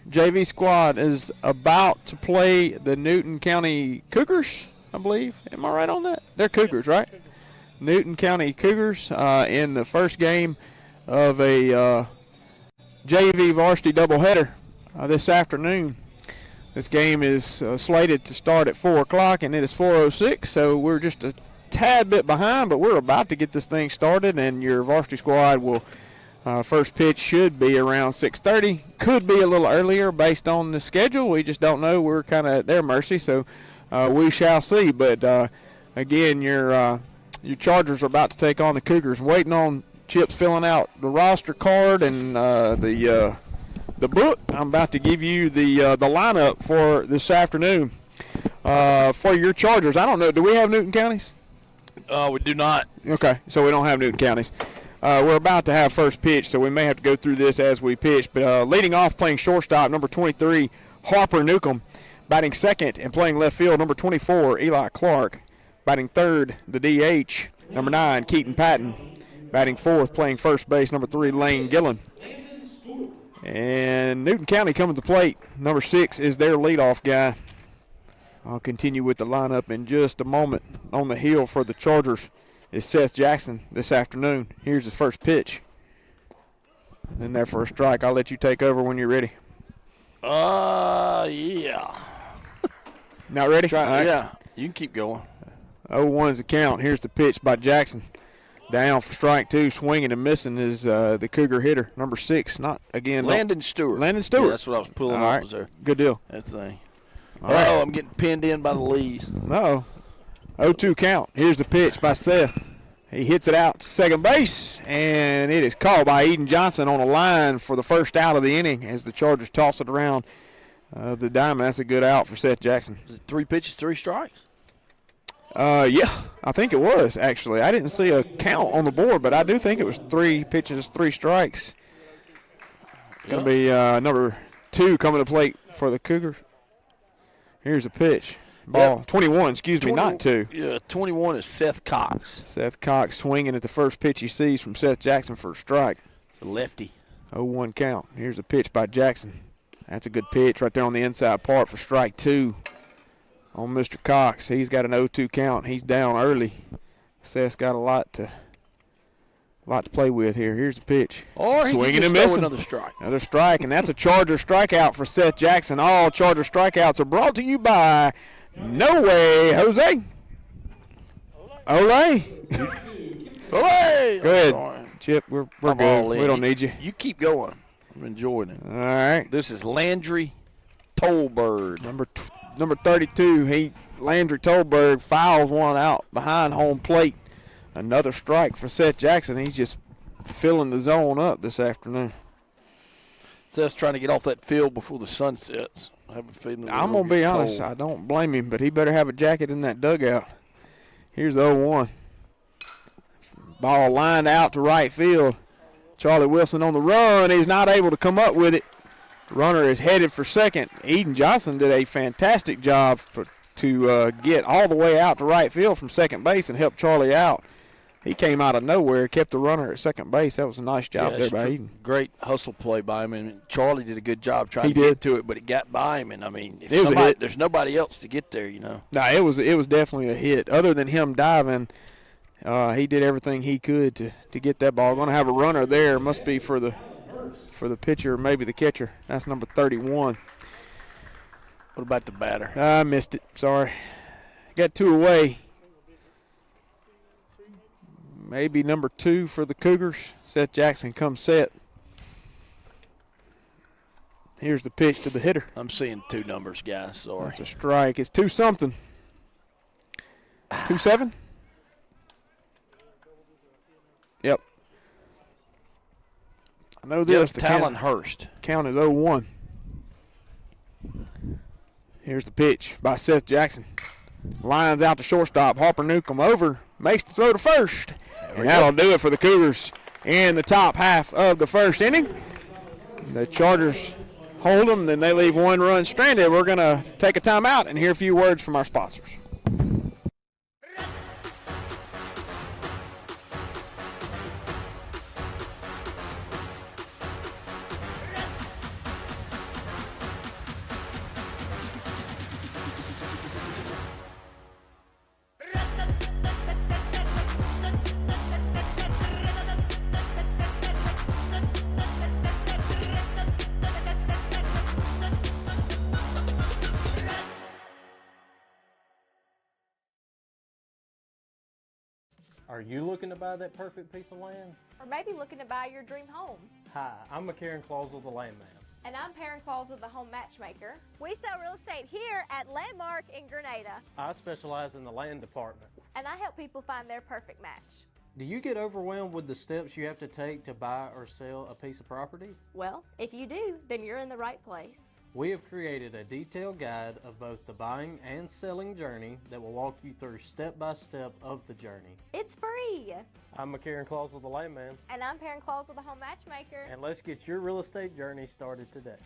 JV squad is about to play the Newton County Cougars, I believe. Am I right on that? They're Cougars, right? Newton County Cougars in the first game of a JV varsity doubleheader this afternoon. This game is slated to start at 4 o'clock, and it is 4:06, so we're just a tad bit behind, but we're about to get this thing started, and your varsity squad will first pitch should be around 6:30. Could be a little earlier based on the schedule. We just don't know. We're kind of at their mercy, so we shall see. But, again, your Chargers are about to take on the Cougars. Waiting on Chip's filling out the roster card and the book. I'm about to give you the lineup for this afternoon for your Chargers. I don't know. Do we have Newton counties? We do not. Okay, so we don't have Newton counties. We're about to have first pitch, so we may have to go through this as we pitch. But leading off, playing shortstop, number 23, Harper Newcomb. Batting second and playing left field, number 24, Eli Clark. Batting third, the DH, number 9, Keaton Patton. Batting fourth, playing first base, number 3, Lane Gillen. And Newton County coming to the plate. Number 6 is their leadoff guy. I'll continue with the lineup in just a moment. On the hill for the Chargers is Seth Jackson this afternoon. Here's his first pitch. And there for a strike. I'll let you take over when you're ready. Yeah. Not ready? Right. Yeah, you can keep going. 0-1 is the count. Here's the pitch by Jackson. Down for strike 2, swinging and missing is the Cougar hitter, number 6. Not again. Landon Stewart. Landon Stewart. Yeah, that's what I was pulling All up. right. Was there? Good deal. That thing. All right. Oh, I'm getting pinned in by the leaves. No. 0-2 count. Here's the pitch by Seth. He hits it out to second base, and it is called by Eden Johnson on a line for the first out of the inning as the Chargers toss it around the diamond. That's a good out for Seth Jackson. Was it 3 pitches, 3 strikes? Yeah, I think it was, actually. I didn't see a count on the board, but I do think it was 3 pitches, 3 strikes. It's going to be number 2 coming to plate for the Cougars. Here's a pitch. Ball, Yep. 21, excuse me, not 2. Yeah, 21 is Seth Cox. Seth Cox swinging at the first pitch he sees from Seth Jackson for a strike. It's a lefty. 0-1 count. Here's a pitch by Jackson. That's a good pitch right there on the inside part for strike 2 on Mr. Cox. He's got an 0-2 count. He's down early. Seth's got a lot to play with here. Here's the pitch. Or he swinging can and just missing. throw another strike. Another strike, and that's a Charger strikeout for Seth Jackson. All Charger strikeouts are brought to you by No Way Jose. Ole. Ole! Go ahead, Sorry. Chip. We're I'm good. all in. We don't need you. You keep going. I'm enjoying it. All right. This is Landry Tolbird. Number 32, Landry Tolberg fouls one out behind home plate. Another strike for Seth Jackson. He's just filling the zone up this afternoon. Seth's trying to get off that field before the sun sets. I have a feeling I'm going to be honest. I don't blame him, but he better have a jacket in that dugout. Here's 0-1. Ball lined out to right field. Charlie Wilson on the run. He's not able to come up with it. Runner is headed for second. Eden Johnson did a fantastic job to get all the way out to right field from second base and help Charlie out. He came out of nowhere, kept the runner at second base. That was a nice job there by Eden. Great hustle play by him, and Charlie did a good job trying He to did. get to it, but it got by him. And I mean, if It was a hit. there's nobody else to get there, you know. No, it was definitely a hit. Other than him diving, he did everything he could to get that ball. Going to have a runner there. Must be for the pitcher, maybe the catcher. That's number 31. What about the batter? I missed it. Sorry. Got 2 away. Maybe number 2 for the Cougars. Seth Jackson comes set. Here's the pitch to the hitter. I'm seeing 2 numbers, guys. Sorry. That's a strike. It's 2-something. 2-7? Yep. I know this. The Talon Hurst. Count is 0-1. Here's the pitch by Seth Jackson. Lines out to shortstop. Harper Newcomb over. Makes the throw to first. And that'll do it for the Cougars in the top half of the first inning. The Chargers hold them, then they leave 1 run stranded. We're going to take a timeout and hear a few words from our sponsors. Are you looking to buy that perfect piece of land? Or maybe looking to buy your dream home. Hi, I'm McCarran Clausel, the Landman. And I'm Perrin Clausel, the home matchmaker. We sell real estate here at Landmark in Grenada. I specialize in the land department. And I help people find their perfect match. Do you get overwhelmed with the steps you have to take to buy or sell a piece of property? Well, if you do, then you're in the right place. We have created a detailed guide of both the buying and selling journey that will walk you through step by step of the journey. It's free. I'm McCarran Clausel, the Landman. And I'm Perrin Clausel, the home matchmaker. And let's get your real estate journey started today.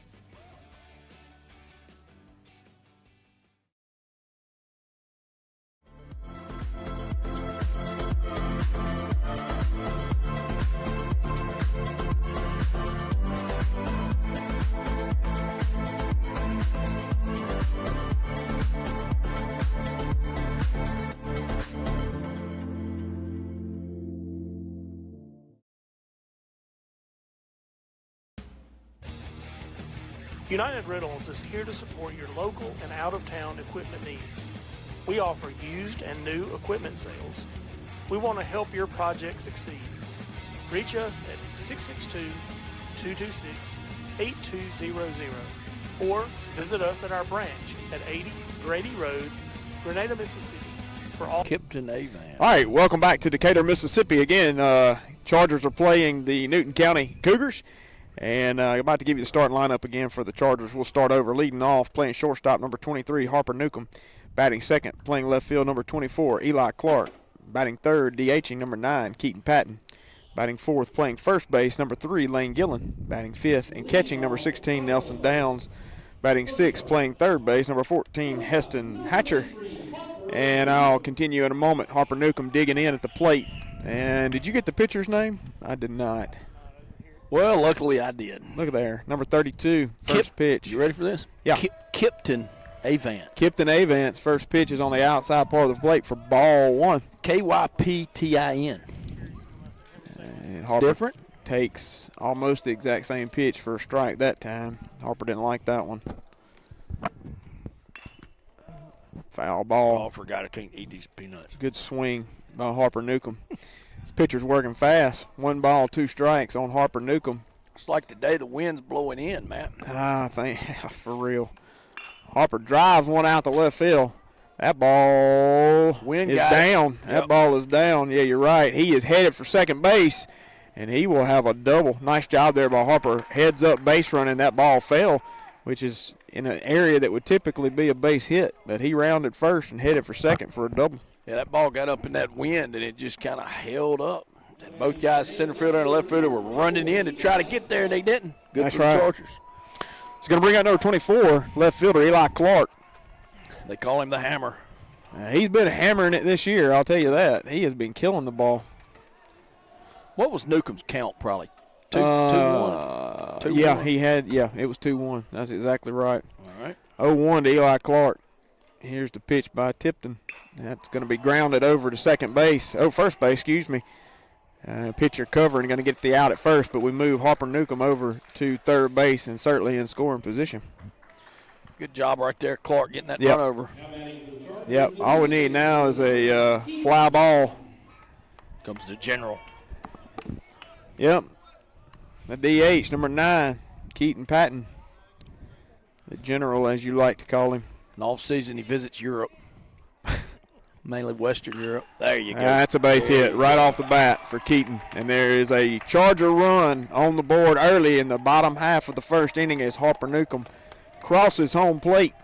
United Rentals is here to support your local and out-of-town equipment needs. We offer used and new equipment sales. We want to help your project succeed. Reach us at 662-226-8200 or visit us at our branch at 80 Grady Road, Grenada, Mississippi. For all Kipton Avan. All right, welcome back to Decatur, Mississippi. Again, Chargers are playing the Newton County Cougars. And I'm about to give you the starting lineup again for the Chargers. We'll start over leading off, playing shortstop, number 23, Harper Newcomb. Batting second, playing left field, number 24, Eli Clark. Batting third, DHing, number 9, Keaton Patton. Batting fourth, playing first base, number 3, Lane Gillen. Batting fifth and catching, number 16, Nelson Downs. Batting sixth, playing third base, number 14, Heston Hatcher. And I'll continue in a moment. Harper Newcomb digging in at the plate. And did you get the pitcher's name? I did not. Well, luckily I did. Look at there, number 32, first pitch. You ready for this? Yeah. Kipton Avant. Kipton Avant's first pitch is on the outside part of the plate for ball one. Kyptin. And Harper Different? takes almost the exact same pitch for a strike that time. Harper didn't like that one. Foul ball. Oh, I forgot I can't eat these peanuts. Good swing by Harper Newcomb. This pitcher's working fast. 1 ball, 2 strikes on Harper Newcomb. It's like today the wind's blowing in, man. I think, for real. Harper drives one out to left field. That ball is down. Yep. That ball is down. Yeah, you're right. He is headed for second base, and he will have a double. Nice job there by Harper. Heads up base running. That ball fell, which is in an area that would typically be a base hit. But he rounded first and headed for second for a double. Yeah, that ball got up in that wind, and it just kind of held up. Both guys, center fielder and left fielder, were running in to try to get there, and they didn't. Good That's for right. the Chargers. He's going to bring out number 24, left fielder Eli Clark. They call him the Hammer. He's been hammering it this year, I'll tell you that. He has been killing the ball. What was Newcomb's count, probably? 2-1? 2-1. Yeah, it was 2-1. That's exactly right. All right. 0-1 to Eli Clark. Here's the pitch by Tipton. That's going to be grounded over to first base, excuse me. Pitcher covering, going to get the out at first, but we move Harper Newcomb over to third base and certainly in scoring position. Good job right there, Clark, getting that run over. Yep, all we need now is a fly ball. Comes the general. Yep, the DH, number 9, Keaton Patton. The general, as you like to call him. In off season, he visits Europe, mainly Western Europe. There you go. That's a base hit right off the bat for Keaton. And there is a Charger run on the board early in the bottom half of the first inning as Harper Newcomb crosses home plate.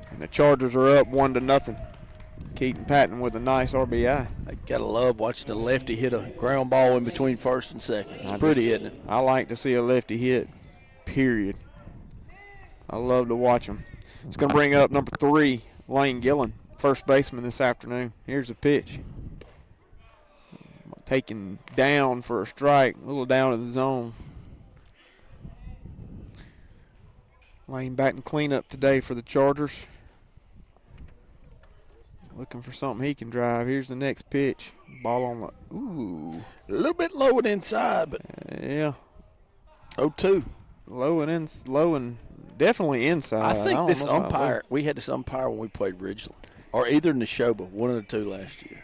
And the Chargers are up 1-0. Keaton Patton with a nice RBI. I gotta love watching the lefty hit a ground ball in between first and second. It's pretty, isn't it? I like to see a lefty hit, period. I love to watch him. It's going to bring up number 3, Lane Gillen, first baseman this afternoon. Here's the pitch. Taken down for a strike, a little down in the zone. Lane batting cleanup today for the Chargers. Looking for something he can drive. Here's the next pitch. Ball on the, ooh. A little bit low and inside, but Yeah. 0-2. Low and definitely inside. I think don't this know about umpire, we had this umpire when we played Ridgeland, or either Neshoba, one of the two last year.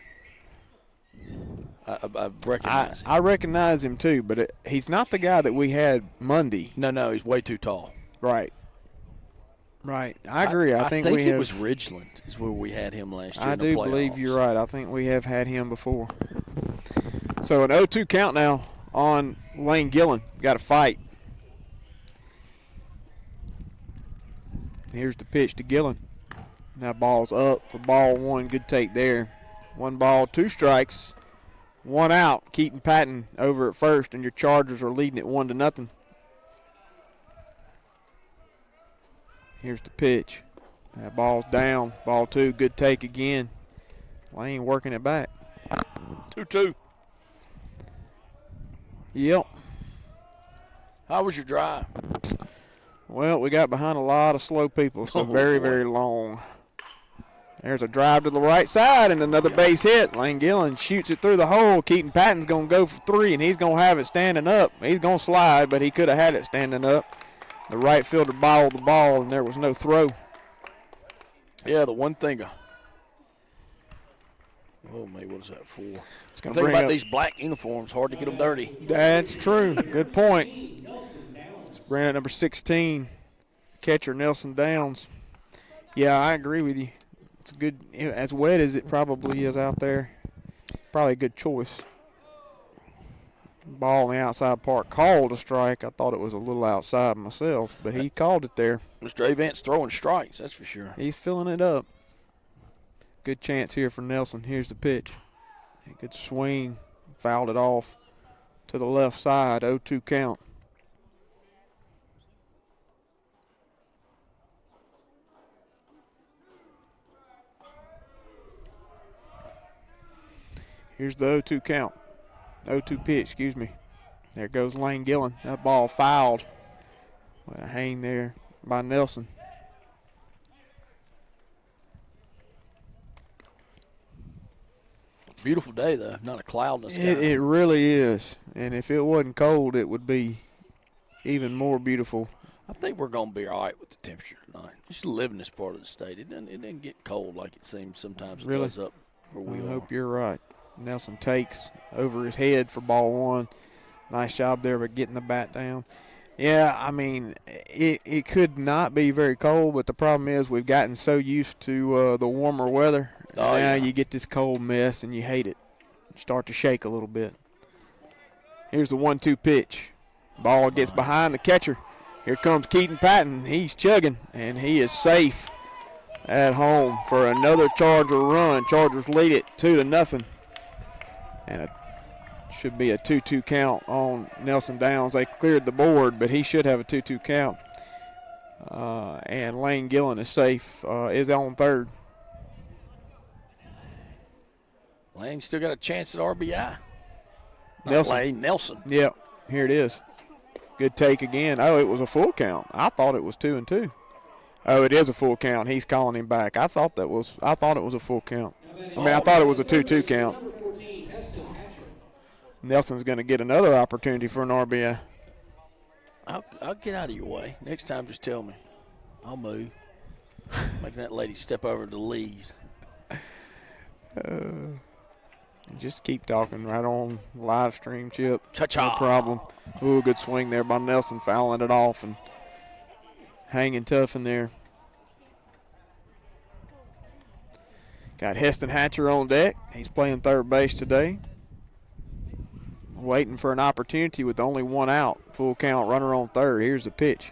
I recognize him. I recognize him too, but he's not the guy that we had Monday. No, he's way too tall. Right. Right. I agree. I think it was Ridgeland is where we had him last year. I in the do playoffs. believe you're right. I think we have had him before. So an 0-2 count now on Lane Gillen. Got a fight. Here's the pitch to Gillen. Now ball's up for ball one. Good take there. 1 ball, 2 strikes, 1 out. Keaton Patton over at first, and your Chargers are leading it 1-0. Here's the pitch. That ball's down. Ball 2. Good take again. Lane working it back. 2-2. Yep. How was your drive? Well, we got behind a lot of slow people, so very, very long. There's a drive to the right side and another base hit. Lane Gillen shoots it through the hole. Keaton Patton's going to go for 3, and he's going to have it standing up. He's going to slide, but he could have had it standing up. The right fielder bobbled the ball, and there was no throw. Yeah, the one thing. Oh, man, what is that for? It's going to to bring about up these black uniforms. Hard to get them dirty. That's true. Good point. It's bringing up number 16, catcher Nelson Downs. Yeah, I agree with you. It's good. As wet as it probably is out there, probably a good choice. Ball in the outside part called a strike. I thought it was a little outside myself, but he called it there. Mr. Avant's throwing strikes, that's for sure. He's filling it up. Good chance here for Nelson. Here's the pitch. Good swing. Fouled it off to the left side. 0-2 count. Here's the 0-2 count. 0-2 pitch, excuse me. There goes Lane Gillen. That ball fouled. What a hang there by Nelson. Beautiful day, though. Not a cloud in the sky. It really is. And if it wasn't cold, it would be even more beautiful. I think we're going to be all right with the temperature tonight. Just live in this part of the state. It doesn't get cold like it seems sometimes it does up where we are. I hope you're right. Nelson takes over his head for ball 1. Nice job there by getting the bat down. Yeah, I mean, it could not be very cold, but the problem is we've gotten so used to the warmer weather. Now you get this cold mess and you hate it. You start to shake a little bit. Here's the 1-2 pitch. Ball gets behind the catcher. Here comes Keaton Patton. He's chugging, and he is safe at home for another Charger run. Chargers lead it 2-0. And it should be a 2-2 count on Nelson Downs. They cleared the board, but he should have a 2-2 count. And Lane Gillen is safe, is on third. Lane still got a chance at RBI. Nelson. Yep, here it is. Good take again. Oh, it was a full count. I thought it was 2-2. Oh, it is a full count. He's calling him back. I thought it was a full count. I thought it was a 2-2 count. Nelson's going to get another opportunity for an RBI. I'll get out of your way. Next time, just tell me. I'll move. Making that lady step over the leaves. Just keep talking right on live stream, Chip. Cha-cha. No problem. Ooh, good swing there by Nelson, fouling it off and hanging tough in there. Got Heston Hatcher on deck. He's playing third base today. Waiting for an opportunity with only 1 out. Full count, runner on third. Here's the pitch.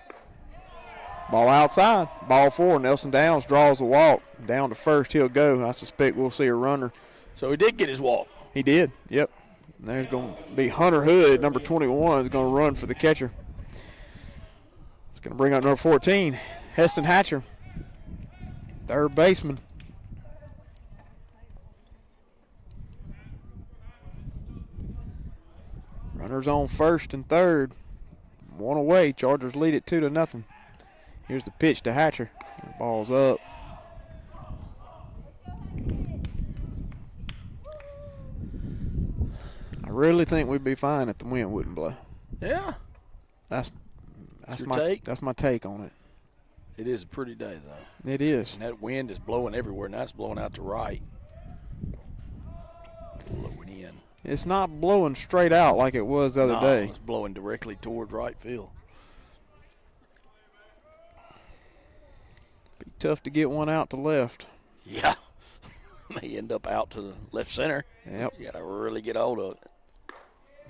Ball outside. Ball 4. Nelson Downs draws the walk. Down to first, he'll go. I suspect we'll see a runner. So he did get his walk. He did, yep. There's going to be Hunter Hood, number 21, is going to run for the catcher. It's going to bring up number 14, Heston Hatcher, third baseman. Runners on first and third. 1 away. Chargers lead it 2-0. Here's the pitch to Hatcher. Ball's up. I really think we'd be fine if the wind wouldn't blow. Yeah. That's my take? That's my take on it. It is a pretty day, though. It is. And that wind is blowing everywhere. Now it's blowing out to right. Blowing in. It's not blowing straight out like it was the other day. It's blowing directly toward right field. Be tough to get one out to left. Yeah. May end up out to the left center. Yep. You got to really get hold of it.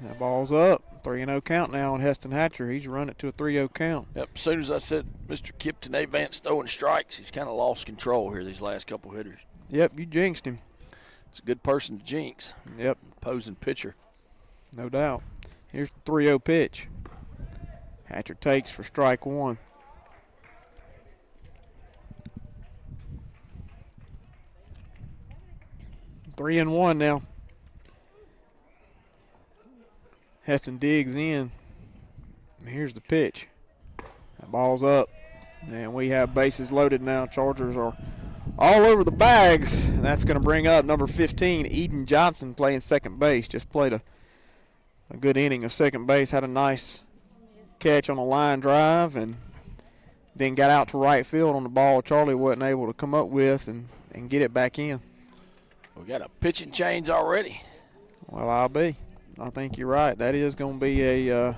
That ball's up. 3-0 count now on Heston Hatcher. He's run it to a 3-0 count. Yep. As soon as I said Mr. Kipton Avance throwing strikes, he's kind of lost control here these last couple hitters. Yep, you jinxed him. It's a good person to jinx. Yep. Opposing pitcher. No doubt. Here's the 3-0 pitch. Hatcher takes for strike one. Three and one now. Heston digs in. And here's the pitch. That ball's up. And we have bases loaded now. Chargers are all over the bags. And that's going to bring up number 15, Eden Johnson, playing second base. Just played a good inning of second base. Had a nice catch on a line drive and then got out to right field on the ball Charlie wasn't able to come up with and get it back in. We got a pitching change already. Well, I'll be. I think you're right. That is going to be a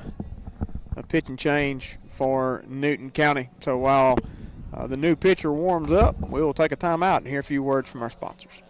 pitching change for Newton County. So while the new pitcher warms up, we will take a timeout and hear a few words from our sponsors.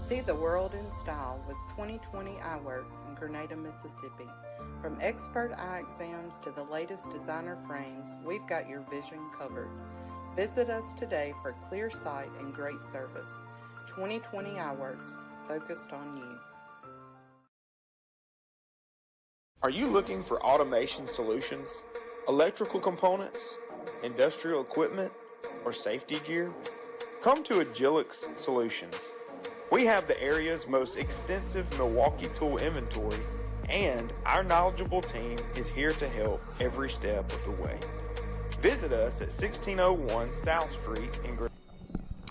See the world in style with 2020 Eyeworks in Grenada, Mississippi. From expert eye exams to the latest designer frames, we've got your vision covered. Visit us today for clear sight and great service. 2020 Eyeworks, focused on you. Are you looking for automation solutions, electrical components, industrial equipment, or safety gear? Come to Agilix Solutions. We have the area's most extensive Milwaukee tool inventory, and our knowledgeable team is here to help every step of the way. Visit us at 1601 South Street in Grenada.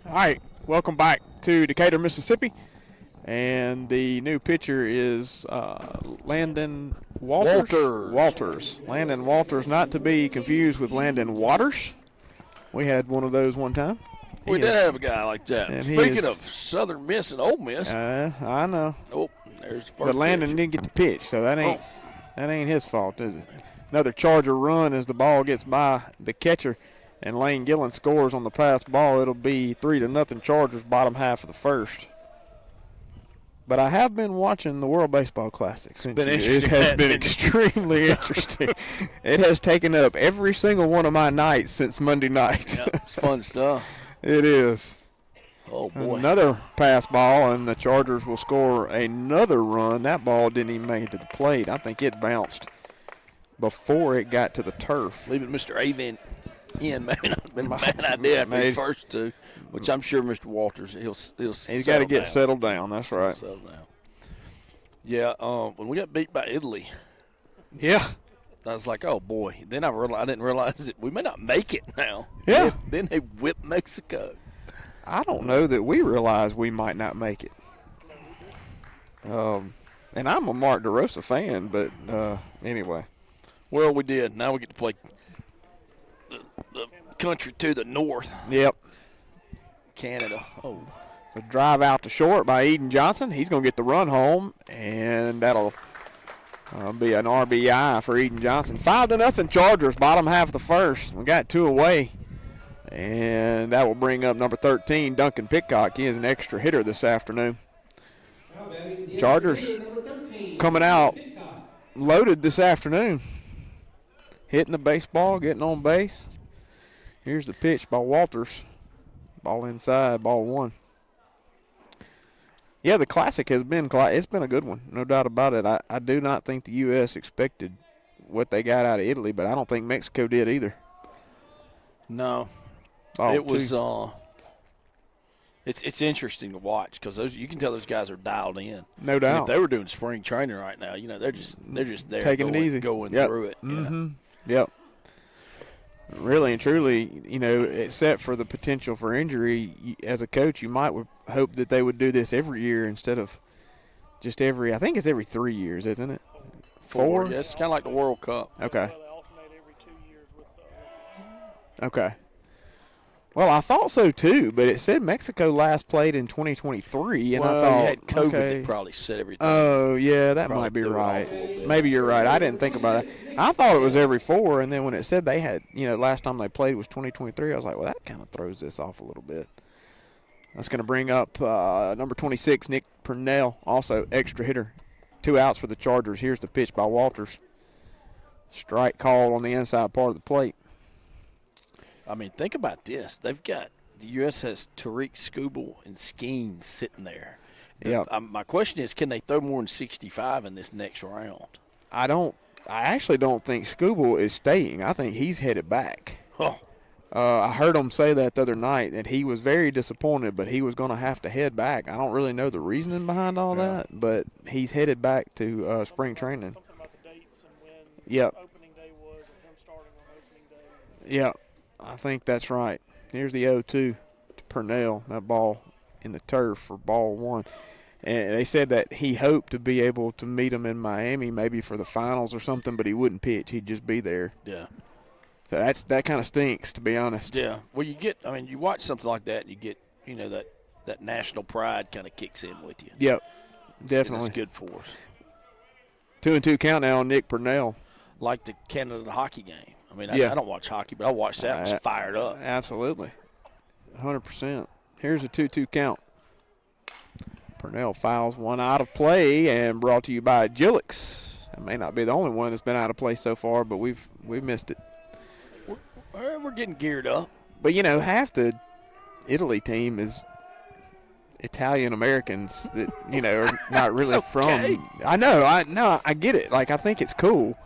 All right, welcome back to Decatur, Mississippi. And the new pitcher is Landon Walters. Landon Walters, not to be confused with Landon Waters. We had one of those one time. We did have a guy like that. And Speaking of Southern Miss and Ole Miss. I know. Oh, there's the first But Landon pitch. didn't get the pitch, so that ain't his fault, is it? Another Charger run as the ball gets by the catcher, and Lane Gillen scores on the pass ball. It'll be 3-0 Chargers, bottom half of the first. But I have been watching the World Baseball Classic since it has been extremely interesting. It has taken up every single one of my nights since Monday night. Yep, it's fun stuff. It is. Oh, boy. Another pass ball, and the Chargers will score another run. That ball didn't even make it to the plate. I think it bounced before it got to the turf. Leaving Mr. Avent in may not have been a bad idea after the first two, which I'm sure Mr. Walters, he's got to get settled down. That's right. Settle down. Yeah, when we got beat by Italy, yeah, I was like, oh, boy. Then I didn't realize that we may not make it now. Yeah. Then they whipped Mexico. I don't know that we realize we might not make it. And I'm a Mark DeRosa fan, but anyway. Well, we did. Now we get to play the country to the north. Yep. Canada. Oh. So drive out to short by Eden Johnson. He's going to get the run home, and that'll Be an RBI for Eden Johnson. 5-0 Chargers, bottom half of the first. We got 2 away. And that will bring up number 13, Duncan Pitcock. He is an extra hitter this afternoon. Chargers coming out loaded this afternoon. Hitting the baseball, getting on base. Here's the pitch by Walters. Ball inside, ball 1. Yeah, the Classic it's been a good one, no doubt about it. I do not think the U.S. expected what they got out of Italy, but I don't think Mexico did either. No. It was it's interesting to watch because you can tell those guys are dialed in. No doubt. And if they were doing spring training right now, they're just there taking it easy, going through it. Mm-hmm. Yep. Really and truly, except for the potential for injury, as a coach, you might hope that they would do this every year instead of just I think it's every 3 years, isn't it? 4? Yeah, it's kind of like the World Cup. Okay. They alternate every 2 years with the Okay. Well, I thought so too, but it said Mexico last played in 2023, and I thought you had COVID okay. that probably set everything. Oh yeah, that Probably might be threw it off right. a little bit. Maybe you're right. I didn't think about it. I thought it was every 4, and then when it said they had, last time they played was 2023, I was like, well, that kind of throws this off a little bit. That's going to bring up number 26, Nick Purnell, also extra hitter. 2 outs for the Chargers. Here's the pitch by Walters. Strike called on the inside part of the plate. I mean, think about this. They've got the U.S. has Tariq Skubal and Skeens sitting there. Yeah. My question is, can they throw more than 65 in this next round? I actually don't think Skubal is staying. I think he's headed back. Oh. I heard him say that the other night, that he was very disappointed, but he was going to have to head back. I don't really know the reasoning behind all that, but he's headed back to spring training. something about the dates and when Yep. opening day was and him starting on opening day. Yep, I think that's right. Here's the 0-2 to Purnell, that ball in the turf for ball 1. And they said that he hoped to be able to meet him in Miami maybe for the finals or something, but he wouldn't pitch. He'd just be there. Yeah. So that kind of stinks, to be honest. Yeah. Well, you watch something like that and you get, that national pride kind of kicks in with you. Yep, definitely. It's good for us. 2-2 count now on Nick Purnell. Like the Canada hockey game. I mean, Yeah. I don't watch hockey, but I watched that. I was fired up. Absolutely. 100%. Here's a 2-2 count. Purnell fouls one out of play, and brought to you by Gillix. That may not be the only one that's been out of play so far, but we've missed it. We're getting geared up. But, half the Italy team is Italian Americans that, are not really okay. from. I know. I get it. Like, I think it's cool.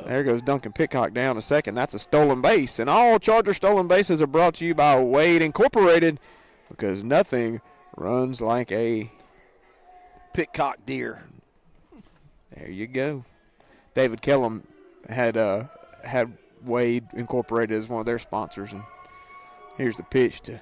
There goes Duncan Pitcock down a second. That's a stolen base. And all Charger stolen bases are brought to you by Wade Incorporated, because nothing runs like a Pitcock deer. There you go. David Kellum had Wade Incorporated as one of their sponsors, and here's the pitch to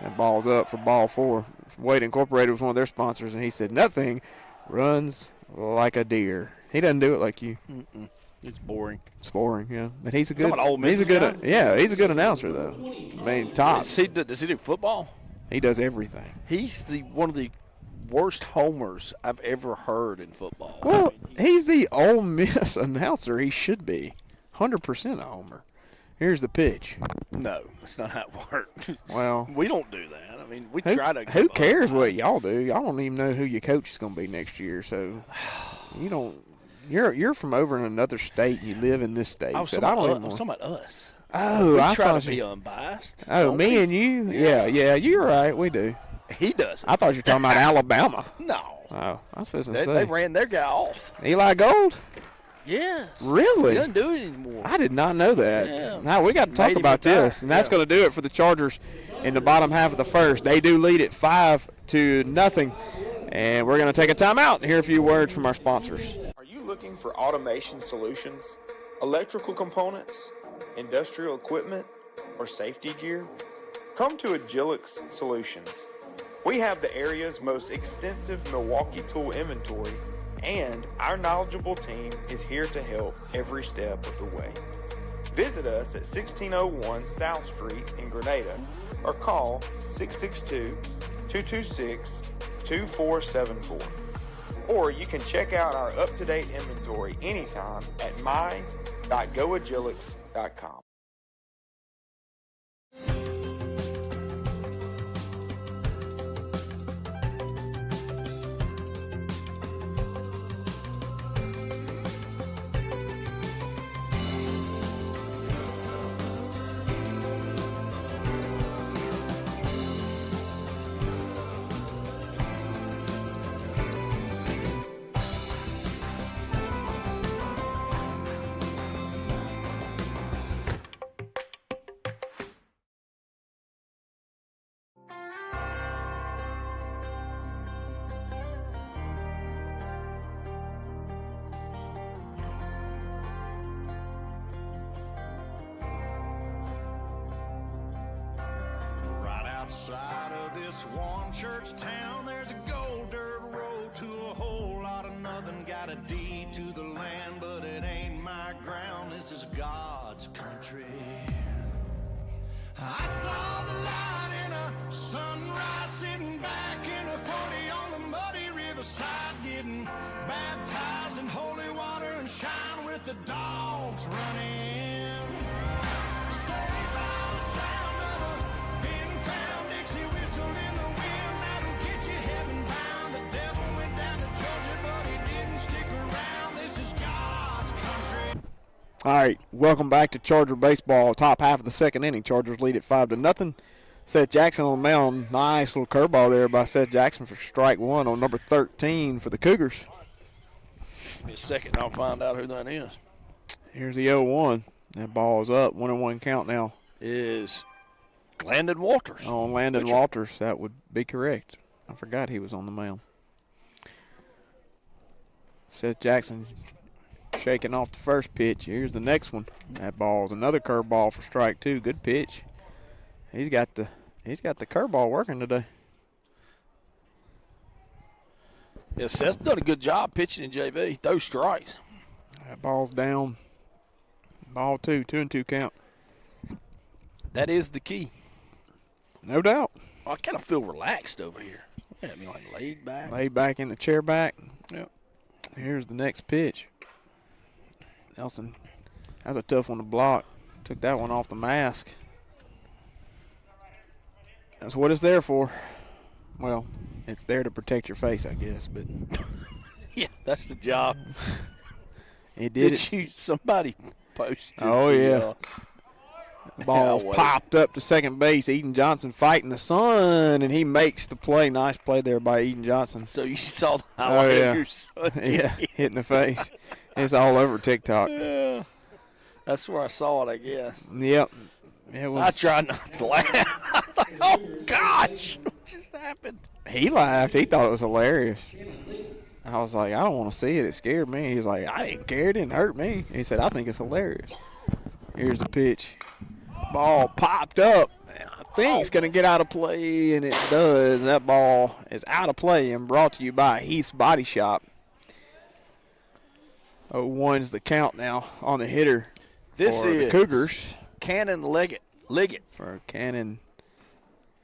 that ball's up for ball 4. Wade Incorporated was one of their sponsors, and he said nothing runs like a deer. He doesn't do it like you. Mm-mm. It's boring. It's boring, yeah. But he's a good. Ole Miss He's a good. guy? He's a good announcer though. I mean, top. Does he do football? He does everything. He's one of the worst homers I've ever heard in football. Well, he's the Ole Miss announcer. He should be 100% a homer. Here's the pitch. No, that's not how it works. Well, we don't do that. I mean, we Who, try to. who cares what y'all do? Y'all don't even know who your coach is going to be next year. So you don't. You're from over in another state. And you live in this state. I was So talking about us. Oh, We I try thought to be you. unbiased. Oh, don't me we? and you. Yeah, you're right. We do. He does. I thought you were talking about Alabama. No. Oh, I was supposed to They say ran their guy off. Eli Gold. Yes. Really? He doesn't do it anymore. I did not know that. Yeah. Now we got to talk Made him about retire. this, and that's Yeah. going to do it for the Chargers in the bottom half of the first. They do lead it 5-0, and we're going to take a timeout and hear a few words from our sponsors. Are you looking for automation solutions, electrical components, industrial equipment, or safety gear? Come to Agilix Solutions. We have the area's most extensive Milwaukee tool inventory, and our knowledgeable team is here to help every step of the way. Visit us at 1601 South Street in Grenada or call 662-226-2474. or you can check out our up-to-date inventory anytime at my.goagilix.com. Outside of this one church town, there's a gold dirt road to a whole lot of nothing. Got a deed to the land, but it ain't my ground. This is God's country. I saw the light in a sunrise, sitting back in a 40 on the muddy riverside, getting baptized in holy water and shine with the dogs running. Saved by the sound of a pin-found Dixie whistle in the wind, that'll get you heaven bound. The devil went down to Georgia, but he didn't stick around. This is God's country. All right, welcome back to Charger baseball. Top half of the second inning, Chargers lead at 5-0. Seth Jackson on the mound. Nice little curveball there by Seth Jackson for strike one on number 13 for the Cougars. Give me a second, I'll find out who that is. Here's the 0-1. That ball is up. 1-1 count now. Is Landon Walters. On Landon Pitcher. Walters, that would be correct. I forgot he was on the mound. Seth Jackson shaking off the first pitch. Here's the next one. That ball is another curveball for strike two. Good pitch. He's got the curveball working today. Yeah, Seth's done a good job pitching in JV. Those strikes. That ball's down. Ball two, 2-2 count. That is the key. No doubt. I kind of feel relaxed over here. Yeah, I mean, like laid back. Laid back in the chair back. Yep. Here's the next pitch. Nelson, that's a tough one to block. Took that one off the mask. That's what it's there for. Well, it's there to protect your face, I guess, but Yeah, that's the job. it did. Somebody posted. Oh, yeah. Ball wait. popped up to second base. Eden Johnson fighting the sun, and he makes the play. Nice play there by Eden Johnson. So you saw the highlight Oh, yeah. of your son. Yeah, hit in the face. It's all over TikTok. Yeah. That's where I saw it, I guess. Yep. It was. I tried not to laugh. I thought, oh, gosh, what just happened? He laughed. He thought it was hilarious. I was like, I don't want to see it. It scared me. He was like, I didn't care. It didn't hurt me. He said, I think it's hilarious. Here's the pitch. Ball popped up. I think it's going to get out of play, and it does. That ball is out of play and brought to you by Heath's Body Shop. 0-1's the count now on the hitter. This for is the Cougars. Cannon Liggett. For Cannon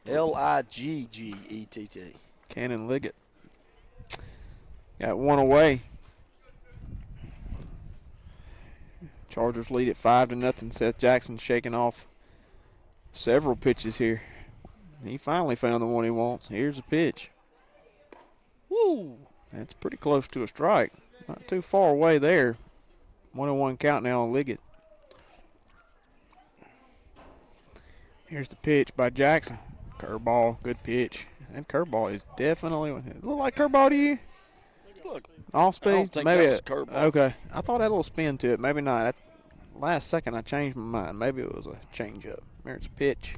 Liggett. Cannon Liggett. Got one away. Chargers lead at 5-0. Seth Jackson shaking off several pitches here. He finally found the one he wants. Here's a pitch. Woo! That's pretty close to a strike. Not too far away there. 1-1 count now on Liggett. Here's the pitch by Jackson. Curveball, good pitch. That curveball is definitely. It look like curveball to you? Look, Off speed? I don't think Maybe that was a curveball. Okay. I thought it had a little spin to it. Maybe not. Last second I changed my mind. Maybe it was a changeup. There's a pitch.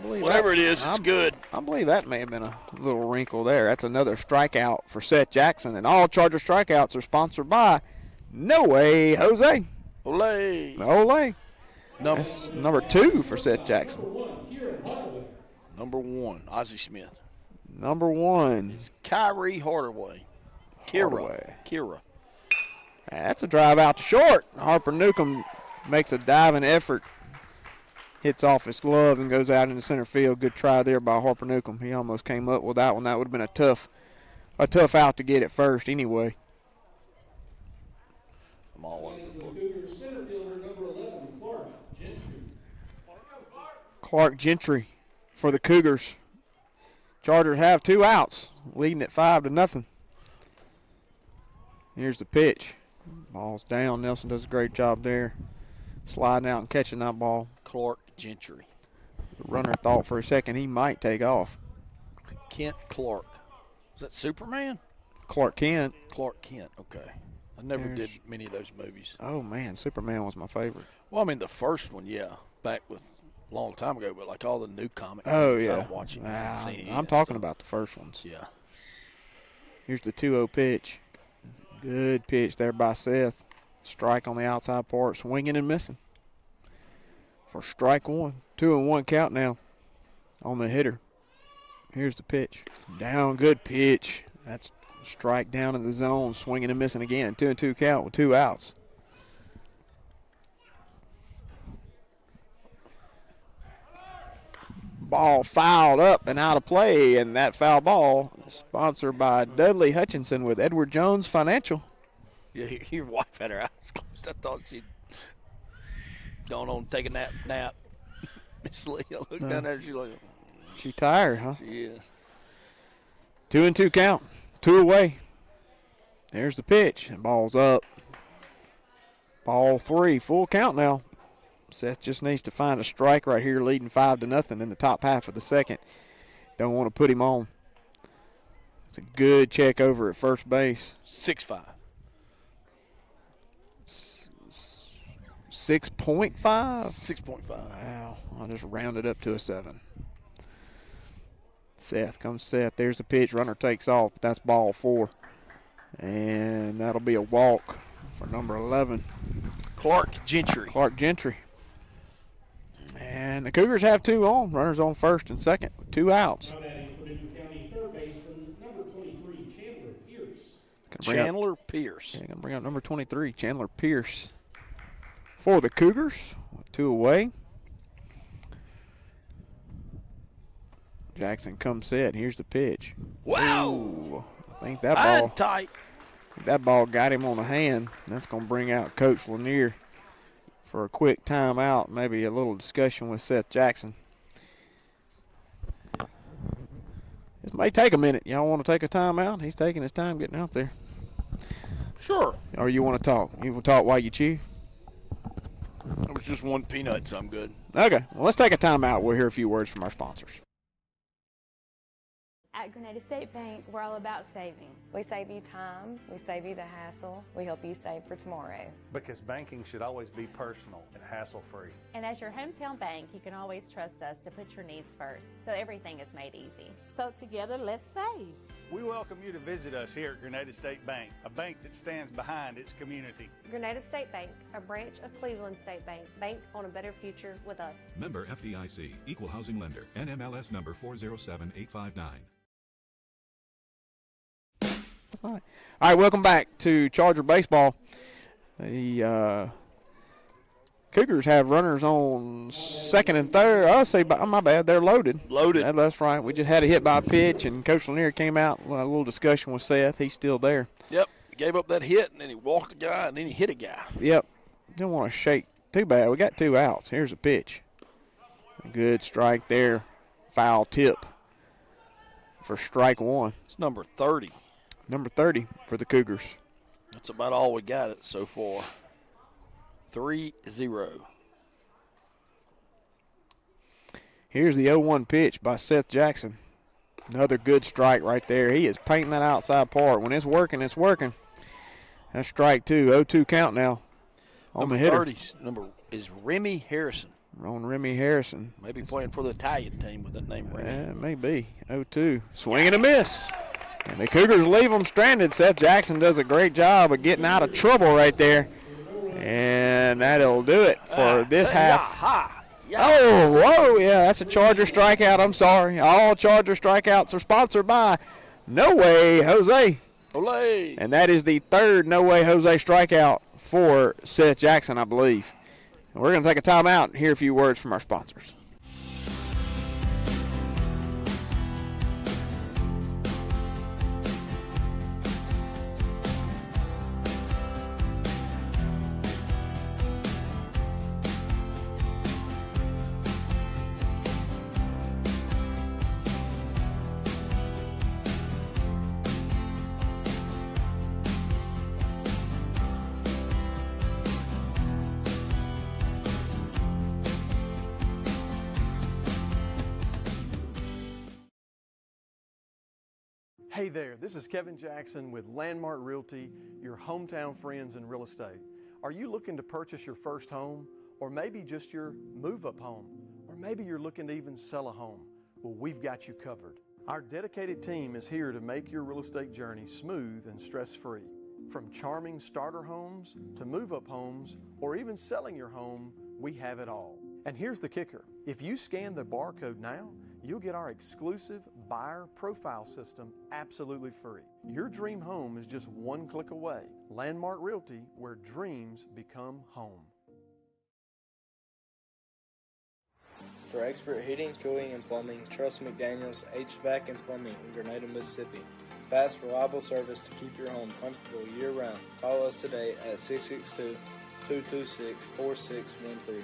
Whatever it is, it's good. I believe that may have been a little wrinkle there. That's another strikeout for Seth Jackson. And all Charger strikeouts are sponsored by No Way Jose. Olay. Ole. Number, That's number 2 for Seth Jackson. number 1, Ozzie Smith. Number 1. Kyrie Hardaway. Hardaway. Kira. That's a drive out to short. Harper Newcomb makes a diving effort. Hits off his glove and goes out into center field. Good try there by Harper Newcomb. He almost came up with that one. That would have been a tough a tough out to get at first anyway. I'm all over the book. Clark Gentry for the Cougars. Chargers have 2 outs, leading at 5-0. Here's the pitch. Ball's down. Nelson does a great job there, sliding out and catching that ball. Clark Gentry. The runner thought for a second he might take off. Kent Clark. Is that Superman? Clark Kent. Clark Kent, okay. I never did many of those movies. Oh, man, Superman was my favorite. Well, I mean, the first one, yeah, back with a long time ago, but like all the new comic Oh, movies yeah. I'm watching. I'm talking about the first ones. Yeah. Here's the 2-0 pitch. Good pitch there by Seth. Strike on the outside part, swinging and missing. For strike one. 2-1 count now on the hitter. Here's the pitch. Down, good pitch. That's strike down in the zone, swinging and missing again. 2-2 count with 2 outs. Ball fouled up and out of play, and that foul ball is sponsored by Dudley Hutchinson with Edward Jones Financial. Yeah, your wife had her eyes closed. I thought she'd gone on and take a nap. Miss Lee, I looked down there, she's like, She's tired, huh? she is. 2-2 count. 2 away. There's the pitch. And ball's up. Ball 3. Full count now. Seth just needs to find a strike right here, leading 5-0 in the top half of the second. Don't want to put him on. It's a good check over at first base. 6-5. 6.5? 6.5. Wow. I'll just round it up to a 7. Seth comes Seth. There's the pitch. Runner takes off. That's ball 4. And that'll be a walk for number 11. Clark Gentry. Clark Gentry. And the Cougars have 2 on. Runners on first and second with 2 outs. Chandler Pierce. Yeah, going to bring up number 23, Chandler Pierce, for the Cougars with 2 away. Jackson comes set. Here's the pitch. Wow. Ooh, I think that ball got him on the hand. That's going to bring out Coach Lanier for a quick timeout, maybe a little discussion with Seth Jackson. This may take a minute. Y'all want to take a timeout? He's taking his time getting out there. Sure. Or you want to talk? You want to talk while you chew? It was just 1 peanut, so I'm good. Okay. Well, let's take a timeout. We'll hear a few words from our sponsors. At Grenada State Bank, we're all about saving. We save you time, we save you the hassle, we help you save for tomorrow. Because banking should always be personal and hassle-free. And as your hometown bank, you can always trust us to put your needs first, so everything is made easy. So together, let's save. We welcome you to visit us here at Grenada State Bank, a bank that stands behind its community. Grenada State Bank, a branch of Cleveland State Bank. Bank on a better future with us. Member FDIC, Equal Housing Lender, NMLS number 407859. All right, welcome back to Charger Baseball. The Cougars have runners on second and third. I'll say, my bad, they're loaded. That's right. We just had a hit by a pitch, and Coach Lanier came out, a little discussion with Seth. He's still there. Yep, he gave up that hit, and then he walked a guy, and then he hit a guy. Yep, didn't want to shake too bad. We got 2 outs. Here's a pitch. A good strike there. Foul tip for strike 1. It's number 30. Number 30 for the Cougars. That's about all we got it so far. 3-0. Here's the 0-1 pitch by Seth Jackson. Another good strike right there. He is painting that outside part. When it's working, it's working. That's strike 2. 0-2 count now on the hitter. Number 30 number is Remy Harrison. On Remy Harrison. Maybe playing for the Italian team with that name, Remy. Maybe. 0-2. Swing and a miss. And the Cougars leave them stranded. Seth Jackson does a great job of getting out of trouble right there. And that'll do it for this half. Oh, whoa, yeah, that's a Charger strikeout. I'm sorry. All Charger strikeouts are sponsored by No Way Jose. Olay. And that is the 3rd No Way Jose strikeout for Seth Jackson, I believe. And we're going to take a timeout and hear a few words from our sponsors. Hey there, this is Kevin Jackson with Landmark Realty, your hometown friends in real estate. Are you looking to purchase your first home, or maybe just your move-up home, or maybe you're looking to even sell a home? Well, we've got you covered. Our dedicated team is here to make your real estate journey smooth and stress-free. From charming starter homes to move-up homes, or even selling your home, we have it all. And here's the kicker. If you scan the barcode now, you'll get our exclusive buyer profile system absolutely free. Your dream home is just one click away. Landmark Realty, where dreams become home. For expert heating, cooling, and plumbing, trust McDaniels HVAC and Plumbing in Grenada, Mississippi. Fast, reliable service to keep your home comfortable year-round. Call us today at 662-226-4613.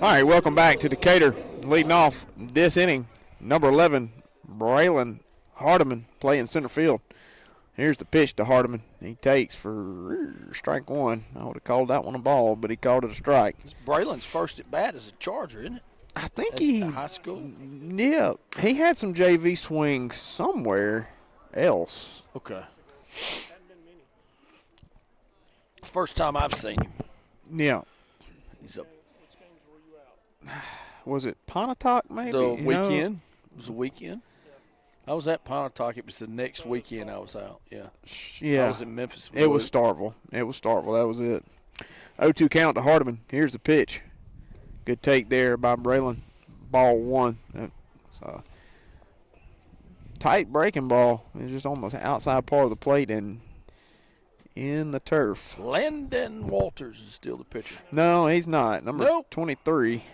All right, welcome back to Decatur. Leading off this inning, number 11, Braylon Hardiman playing center field. Here's the pitch to Hardiman. He takes for strike one. I would have called that one a ball, but he called it a strike. It's Braylon's first at bat as a Charger, isn't it? I think high school. Yeah, he had some JV swings somewhere else. Okay. First time I've seen him. Yeah. He's up. Was it Pontotoc maybe? The weekend. It was a weekend. I was at Pontotoc. It was the next weekend I was out. Yeah. Yeah. I was in Memphis. It was Starkville. That was it. 0-2 count to Hardiman. Here's the pitch. Good take there by Braylon. Ball one. It's a tight breaking ball. It's just almost outside part of the plate and in the turf. Landon Walters is still the pitcher. No, he's not. Number 23.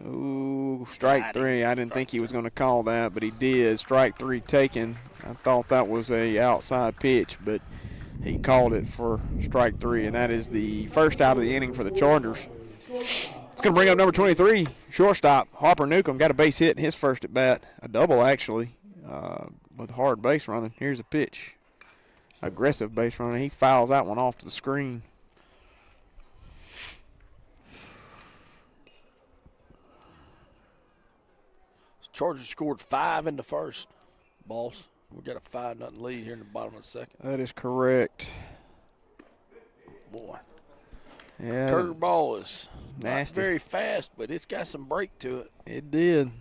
Ooh, strike three. I didn't think he was going to call that, but he did. Strike three taken. I thought that was a outside pitch, but he called it for strike three, and that is the first out of the inning for the Chargers. It's going to bring up number 23, shortstop Harper Newcomb. Got a base hit in his first at bat, a double actually, with hard base running. Here's a pitch, aggressive base running. He fouls that one off to the screen. Chargers scored 5 in the first. Boss, we got a 5-0 lead here in the bottom of the second. That is correct. Boy. Yeah. Curveball is nasty. Not very fast, but it's got some break to it. It did.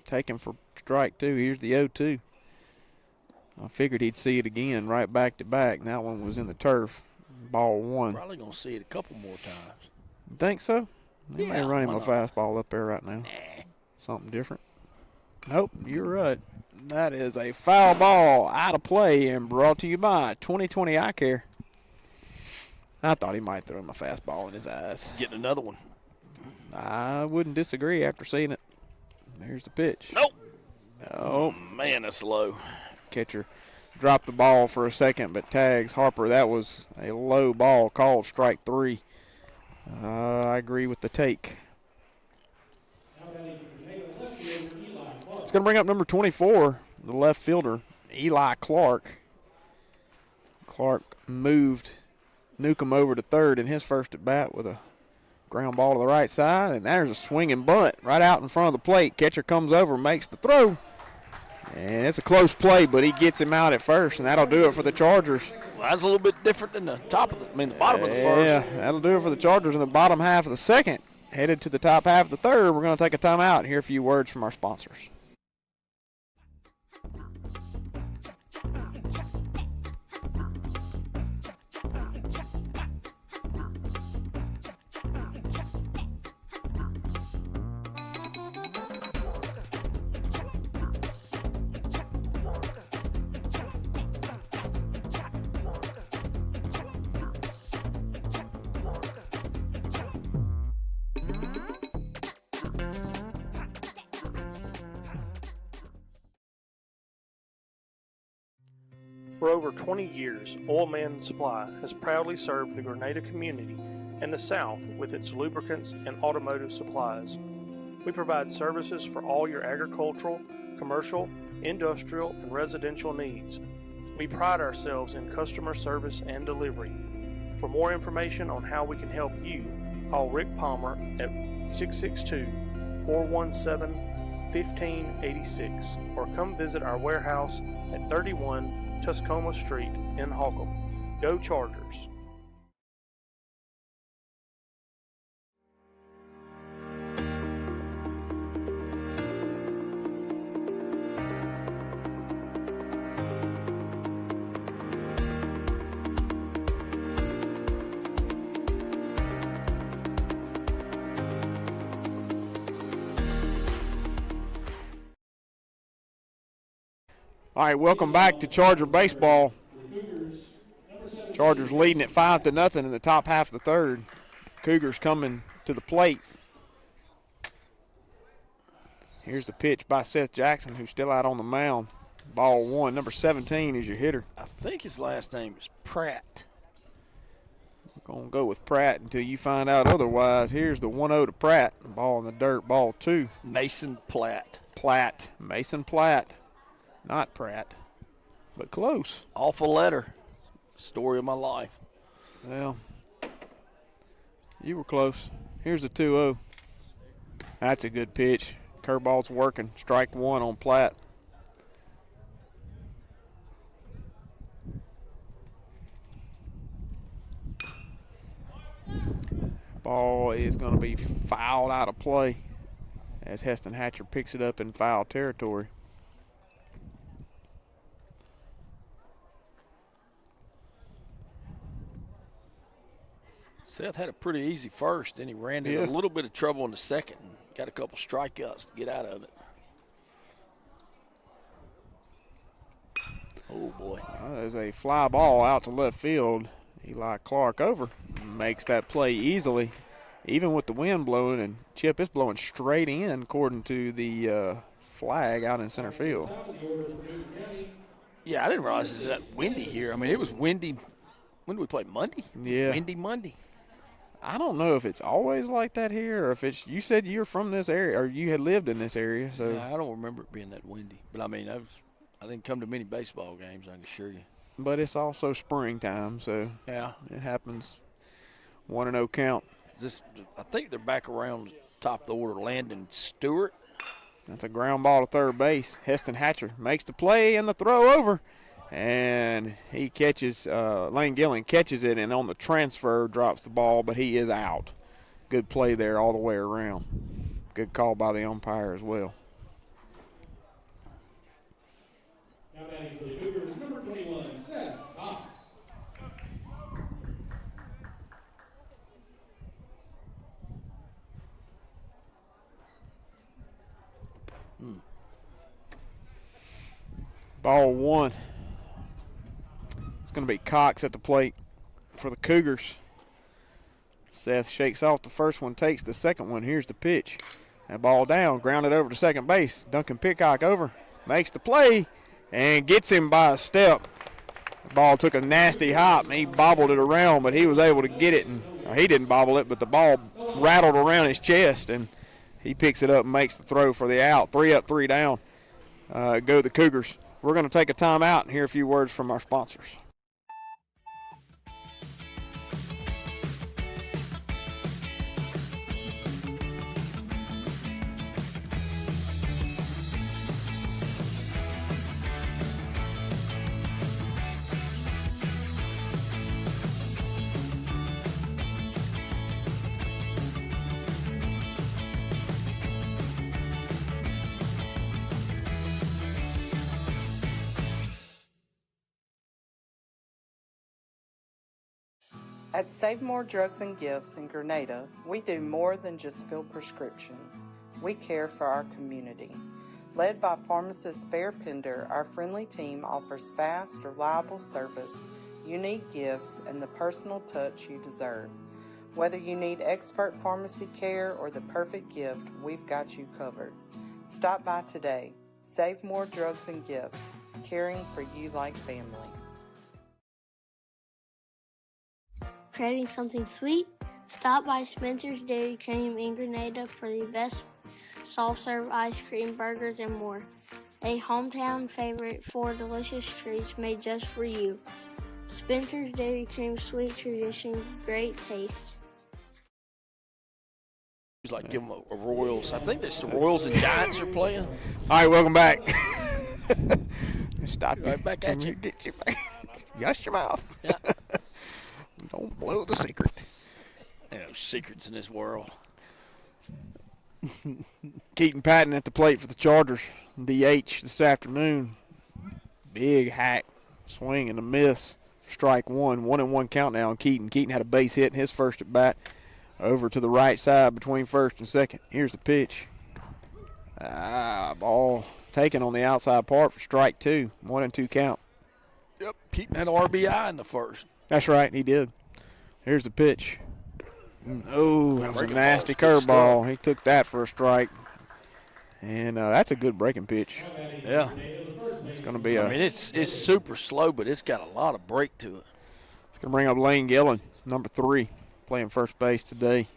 Taken for strike two. Here's the 0-2. I figured he'd see it again right back to back. And that one was in the turf. Ball one. Probably going to see it a couple more times. You think so? They may run him a why not? fastball up there right now. Something different. Nope, you're right. That is a foul ball out of play and brought to you by 2020 Eye Care. I thought he might throw him a fastball in his eyes. Getting another one. I wouldn't disagree after seeing it. There's the pitch. Nope. Oh, man, that's low. Catcher dropped the ball for a second, but tags Harper. That was a low ball called strike three. I agree with the take. It's going to bring up number 24, the left fielder, Eli Clark. Clark moved Newcomb over to third in his first at bat with a ground ball to the right side, and there's a swinging bunt right out in front of the plate. Catcher comes over, makes the throw, and it's a close play, but he gets him out at first, and that'll do it for the Chargers. Well, that's a little bit different than the bottom of the first. Yeah, that'll do it for the Chargers in the bottom half of the second. Headed to the top half of the third. We're going to take a timeout and hear a few words from our sponsors. For over 20 years, Oil Man Supply has proudly served the Grenada community and the South with its lubricants and automotive supplies. We provide services for all your agricultural, commercial, industrial, and residential needs. We pride ourselves in customer service and delivery. For more information on how we can help you, call Rick Palmer at 662-417-4600 1586, or come visit our warehouse at 31 Tuscoma Street in Holcomb. Go Chargers! All right, welcome back to Charger baseball. Chargers leading at 5-0 in the top half of the third. Cougars coming to the plate. Here's the pitch by Seth Jackson, who's still out on the mound. Ball one, number 17 is your hitter. I think his last name is Pratt. We're going to go with Pratt until you find out otherwise. Here's the 1-0 to Pratt. Ball in the dirt, ball two. Mason Platt. Mason Platt. Not Pratt, but close. Awful letter. Story of my life. Well, you were close. Here's a 2-0. That's a good pitch. Curveball's working. Strike one on Platt. Ball is going to be fouled out of play as Heston Hatcher picks it up in foul territory. Seth had a pretty easy first, then he ran into a little bit of trouble in the second and got a couple strikeouts to get out of it. Oh, boy. There's a fly ball out to left field. Eli Clark over. Makes that play easily, even with the wind blowing, and Chip is blowing straight in according to the flag out in center field. Yeah, I didn't realize it was that windy here. I mean, it was windy. When did we play? Monday? Yeah. Windy Monday. I don't know if it's always like that here, or if it's. You said you're from this area, or you had lived in this area, so. Yeah, I don't remember it being that windy. But I mean, I didn't come to many baseball games, I can assure you. But it's also springtime, so yeah, it happens. 1-0 count. I think they're back around the top of the order. Landon Stewart. That's a ground ball to third base. Heston Hatcher makes the play and the throw over. And he catches, Lane Gillen catches it, and on the transfer drops the ball, but he is out. Good play there all the way around. Good call by the umpire as well. Now batting for the Cougars, number 21, Seth Cox. Ball one. It's going to be Cox at the plate for the Cougars. Seth shakes off the first one, takes the second one. Here's the pitch. That ball down, grounded over to second base. Duncan Pitcock over, makes the play, and gets him by a step. The ball took a nasty hop, and he bobbled it around, but he was able to get it. And he didn't bobble it, but the ball rattled around his chest, and he picks it up and makes the throw for the out. 3 up, 3 down. Go the Cougars. We're going to take a timeout and hear a few words from our sponsors. At Save More Drugs and Gifts in Grenada, we do more than just fill prescriptions. We care for our community. Led by pharmacist Fair Pender, our friendly team offers fast, reliable service, unique gifts, and the personal touch you deserve. Whether you need expert pharmacy care or the perfect gift, we've got you covered. Stop by today. Save More Drugs and Gifts, caring for you like family. Craving something sweet? Stop by Spencer's Dairy Cream in Grenada for the best soft-serve ice cream, burgers, and more. A hometown favorite for delicious treats made just for you. Spencer's Dairy Cream, sweet tradition, great taste. He's like give them a Royals. I think that's the Royals and Giants are playing. All right, welcome back. Stop Right back at you. Get you back. Yust your mouth. Yeah. Don't blow the secret. There are no secrets in this world. Keaton Patton at the plate for the Chargers. DH this afternoon. Big hack. Swing and a miss. Strike one. 1-1 count now on Keaton. Keaton had a base hit in his first at bat. Over to the right side between first and second. Here's the pitch. Ball taken on the outside part for strike two. 1-2 count. Yep, Keaton had RBI in the first. That's right, he did. Here's the pitch. Oh, that was a nasty curveball. He took that for a strike. And that's a good breaking pitch. Yeah. It's going to be it's super slow, but it's got a lot of break to it. It's going to bring up Lane Gillen, number 3, playing first base today.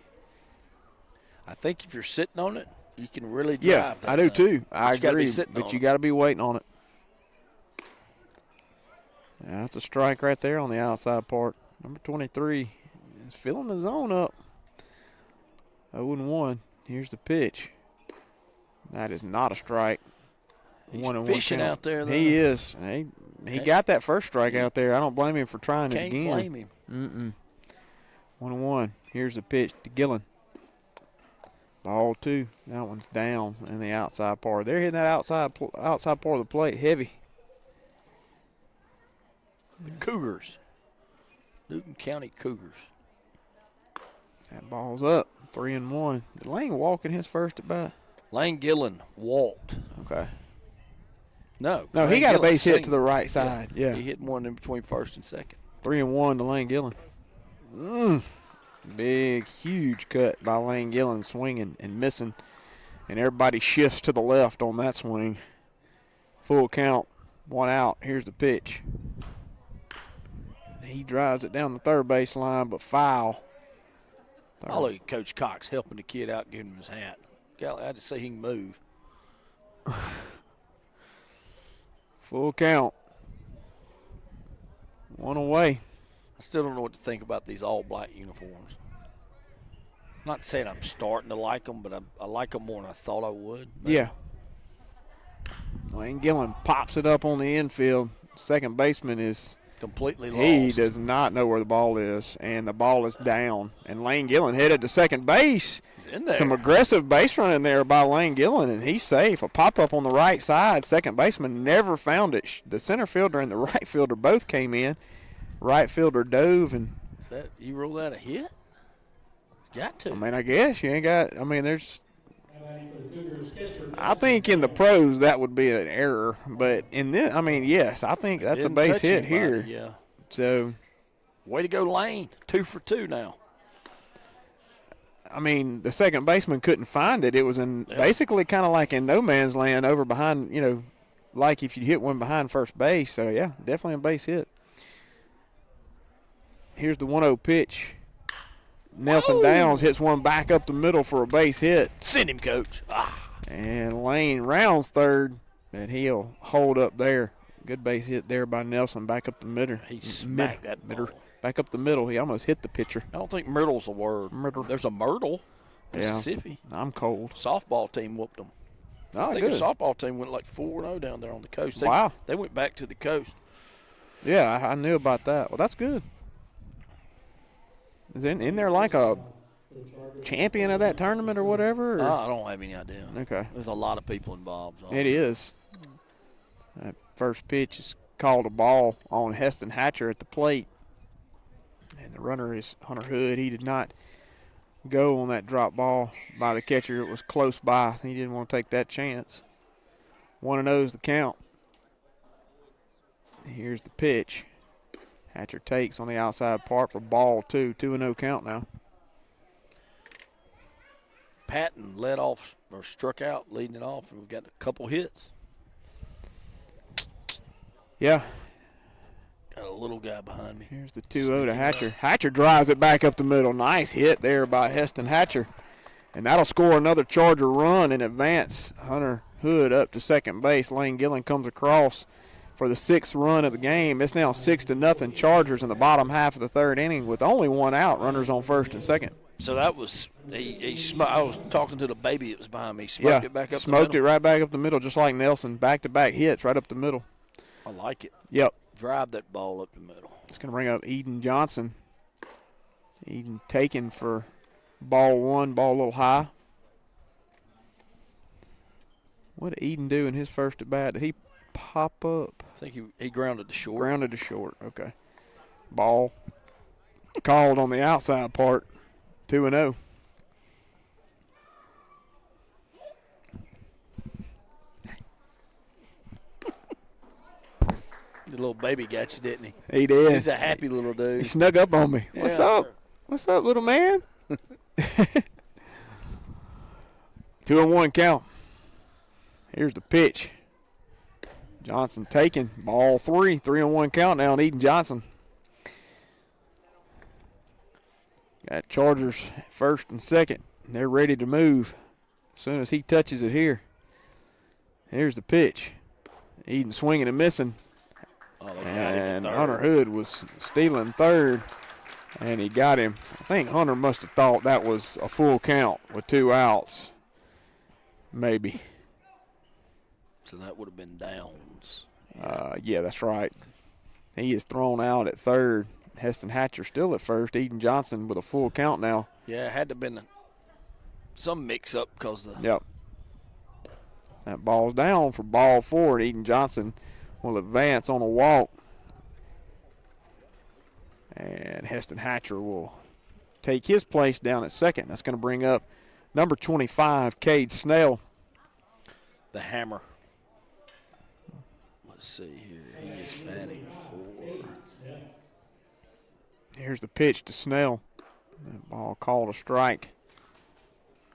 I think if you're sitting on it, you can really drive. Yeah, that I do thing. too. I agree, but you got to be waiting on it. That's a strike right there on the outside part. Number 23 is filling the zone up. 0-1. Here's the pitch. That is not a strike. He's 1-1 fishing count. out there, though. He is. He got that first strike out there. I don't blame him for trying it Can't again. blame him. 1-1. Here's the pitch to Gillen. Ball 2. That one's down in the outside part. They're hitting that outside part of the plate heavy. The Cougars. Newton County Cougars. That ball's up. 3-1. Did Lane walk in his first at bat? Lane Gillen walked. Okay. No, he got a base hit to the right side. Yeah. He hit one in between first and second. 3-1 to Lane Gillen. Big, huge cut by Lane Gillen, swinging and missing. And everybody shifts to the left on that swing. Full count, 1 out. Here's the pitch. He drives it down the third base line, but foul. I look at Coach Cox helping the kid out, giving him his hat. Golly, I had to see he can move. Full count. 1 away. I still don't know what to think about these all-black uniforms. I'm not saying I'm starting to like them, but I like them more than I thought I would. Yeah. Lane Gillen pops it up on the infield. Second baseman is completely lost. He does not know where the ball is, and the ball is down. And Lane Gillen headed to second base. In there. Some aggressive base running there by Lane Gillen, and he's safe. A pop-up on the right side. Second baseman never found it. The center fielder and the right fielder both came in. Right fielder dove. And is that, you rule that a hit? Got to. I mean, I guess you ain't got – I mean, there's – I think in the pros that would be an error. But in this – I mean, yes, I think that's a base hit here. Yeah. So – way to go, Lane. 2 for 2 now. I mean, the second baseman couldn't find it. It was in basically kind of like in no man's land over behind, like if you hit one behind first base. So, yeah, definitely a base hit. Here's the 1-0 pitch. Nelson Downs hits one back up the middle for a base hit. Send him, Coach. And Lane rounds third, and he'll hold up there. Good base hit there by Nelson back up the middle. He smacked that ball. Back up the middle. He almost hit the pitcher. I don't think Myrtle's a word. Myrtle. There's a Myrtle, Mississippi. Yeah, I'm cold. Softball team whooped them. Oh, I think good. the softball team went like 4-0 down there on the coast. Wow. They went back to the coast. Yeah, I knew about that. Well, that's good. Is in there like a champion of that tournament or whatever? Or? I don't have any idea. Okay. There's a lot of people involved. So. It is. That first pitch is called a ball on Heston Hatcher at the plate. And the runner is Hunter Hood. He did not go on that drop ball by the catcher. It was close by. He didn't want to take that chance. 1-0 is the count. Here's the pitch. Hatcher takes on the outside part for ball 2. 2-0 count now. Patton led off or struck out leading it off, and we've got a couple hits. Yeah. Got a little guy behind me. Here's the 2-0 to Hatcher. Hatcher drives it back up the middle. Nice hit there by Heston Hatcher. And that'll score another Charger run and advance Hunter Hood up to second base. Lane Gillen comes across for the 6th run of the game. It's now 6-0 Chargers in the bottom half of the 3rd inning with only 1 out. Runners on first and second. So that was I was talking to the baby that was behind me. Smoked it back up. Smoked it right back up the middle, just like Nelson. Back-to-back hits right up the middle. I like it. Yep. Drive that ball up the middle. It's going to bring up Eden Johnson. Eden taken for ball one, ball a little high. What did Eden do in his first at bat? Did he pop up? I think he grounded to short. Grounded to short, okay. Ball called on the outside part, 2-0. The little baby got you, didn't he? He did. He's a happy little dude. He snuck up on me. Yeah. What's up? What's up, little man? 2-1 count. Here's the pitch. Johnson taken. Ball 3. 3-1 count now on Eden Johnson. Got Chargers first and second. They're ready to move as soon as he touches it here. Here's the pitch. Eden swinging and missing. And Hunter Hood was stealing third, and he got him. I think Hunter must have thought that was a full count with 2 outs. Maybe. So that would have been downs. Yeah, that's right. He is thrown out at third. Heston Hatcher still at first. Eden Johnson with a full count now. Yeah, it had to have been some mix-up because the. Yep. That ball's down for ball 4. Eden Johnson will advance on a walk. And Heston Hatcher will take his place down at second. That's going to bring up number 25, Cade Snell. The hammer. Let's see here. He is batting 4. Here's the pitch to Snell. That ball called a strike.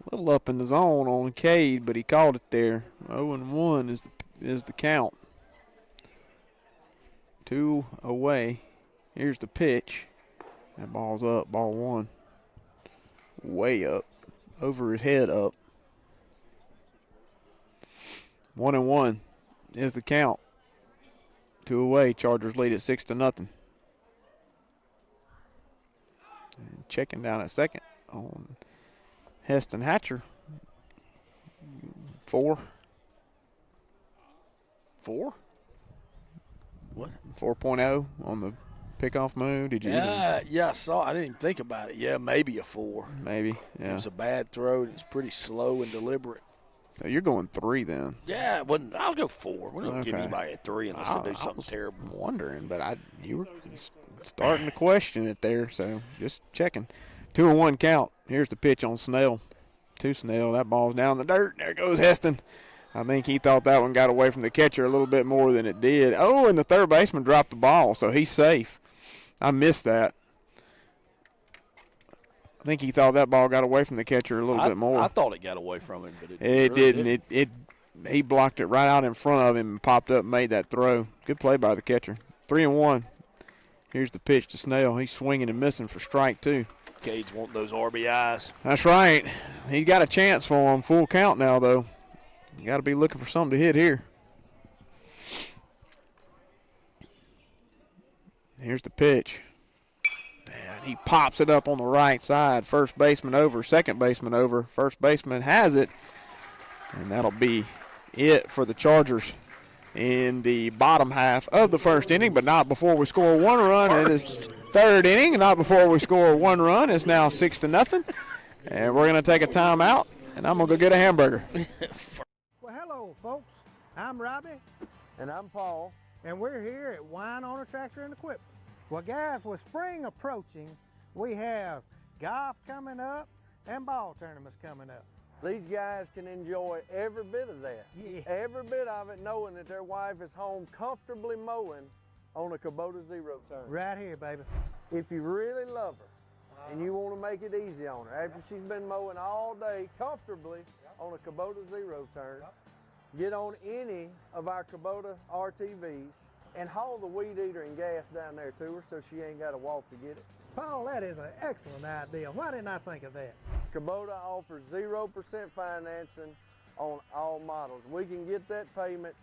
A little up in the zone on Cade, but he called it there. 0-1 is the count. 2 away. Here's the pitch. That ball's up, ball 1. Way up. Over his head up. 1-1 is the count. 2 away. Chargers lead at 6-0. And checking down at second on Heston Hatcher. 4. 4? What? 4.0 on the pickoff move. Did you? Yeah, I saw. I didn't even think about it. Yeah, maybe a 4. Maybe. Yeah. It was a bad throw. And it's pretty slow and deliberate. So you're going 3 then? Yeah, I'll go 4. We're not going to give anybody a 3 unless they do something terrible. Wondering, but you were starting to question it there, so just checking. 2-1 count. Here's the pitch on Snell. To Snell. That ball's down in the dirt. There goes Heston. I think he thought that one got away from the catcher a little bit more than it did. Oh, and the third baseman dropped the ball, so he's safe. I missed that. I think he thought that ball got away from the catcher a little bit more. I thought it got away from him, but it really didn't. He blocked it right out in front of him and popped up and made that throw. Good play by the catcher. 3-1. Here's the pitch to Snell. He's swinging and missing for strike 2. Cade's want those RBIs. That's right. He's got a chance for him. Full count now, though. You got to be looking for something to hit here. Here's the pitch. And he pops it up on the right side. First baseman over, second baseman over. First baseman has it. And that'll be it for the Chargers in the bottom half of the first inning, but not before we score 1 run. It is third inning, not before we score 1 run. It's now 6-0. And we're going to take a timeout, and I'm going to go get a hamburger. Well, hello, folks. I'm Robbie. And I'm Paul. And we're here at Wine Owner Tractor and Equipment. Well, guys, with spring approaching, we have golf coming up and ball tournaments coming up. These guys can enjoy every bit of that. Yeah. Every bit of it, knowing that their wife is home comfortably mowing on a Kubota Zero turn. Right here, baby. If you really love her and you want to make it easy on her, after she's been mowing all day comfortably on a Kubota Zero turn, get on any of our Kubota RTVs and haul the weed eater and gas down there to her so she ain't got to walk to get it. Paul, that is an excellent idea. Why didn't I think of that? Kubota offers 0% financing on all models. We can get that payment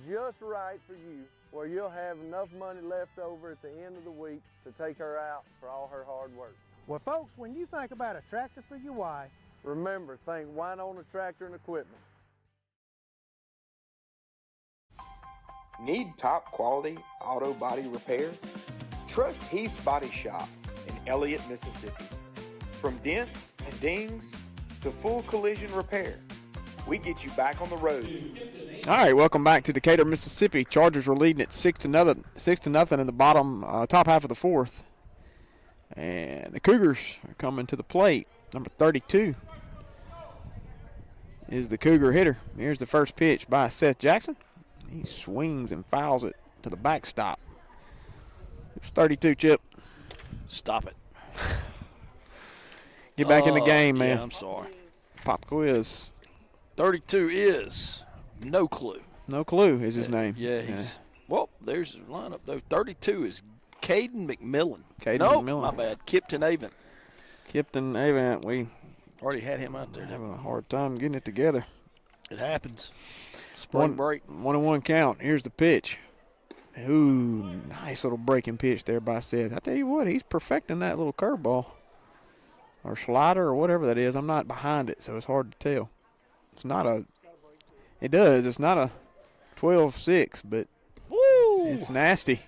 just right for you, where you'll have enough money left over at the end of the week to take her out for all her hard work. Well, folks, when you think about a tractor for your wife, remember, think Winona Tractor and Equipment. Need top quality auto body repair? Trust Heath's Body Shop in Elliott, Mississippi. From dents and dings to full collision repair, we get you back on the road. All right, welcome back to Decatur, Mississippi. Chargers were leading at 6-0 in the bottom top half of the fourth. And the Cougars are coming to the plate. Number 32 is the Cougar hitter. Here's the first pitch by Seth Jackson. He swings and fouls it to the backstop. It's 32, Chip. Stop it. Get back in the game, man. Yeah, I'm sorry. Pop quiz. 32 is no clue. No clue is his name. Yeah, he's well, there's his lineup, though. 32 is Caden McMillan. McMillan. My bad. Kipton Avent. Kipton Avent. We already had him out there. Having a hard time getting it together. It happens. Spring break. 1-1 count. Here's the pitch. Ooh, nice little breaking pitch there by Seth. I tell you what, he's perfecting that little curveball or slider or whatever that is. I'm not behind it, so it's hard to tell. It's not a – it does. It's not a 12-6, but it's nasty.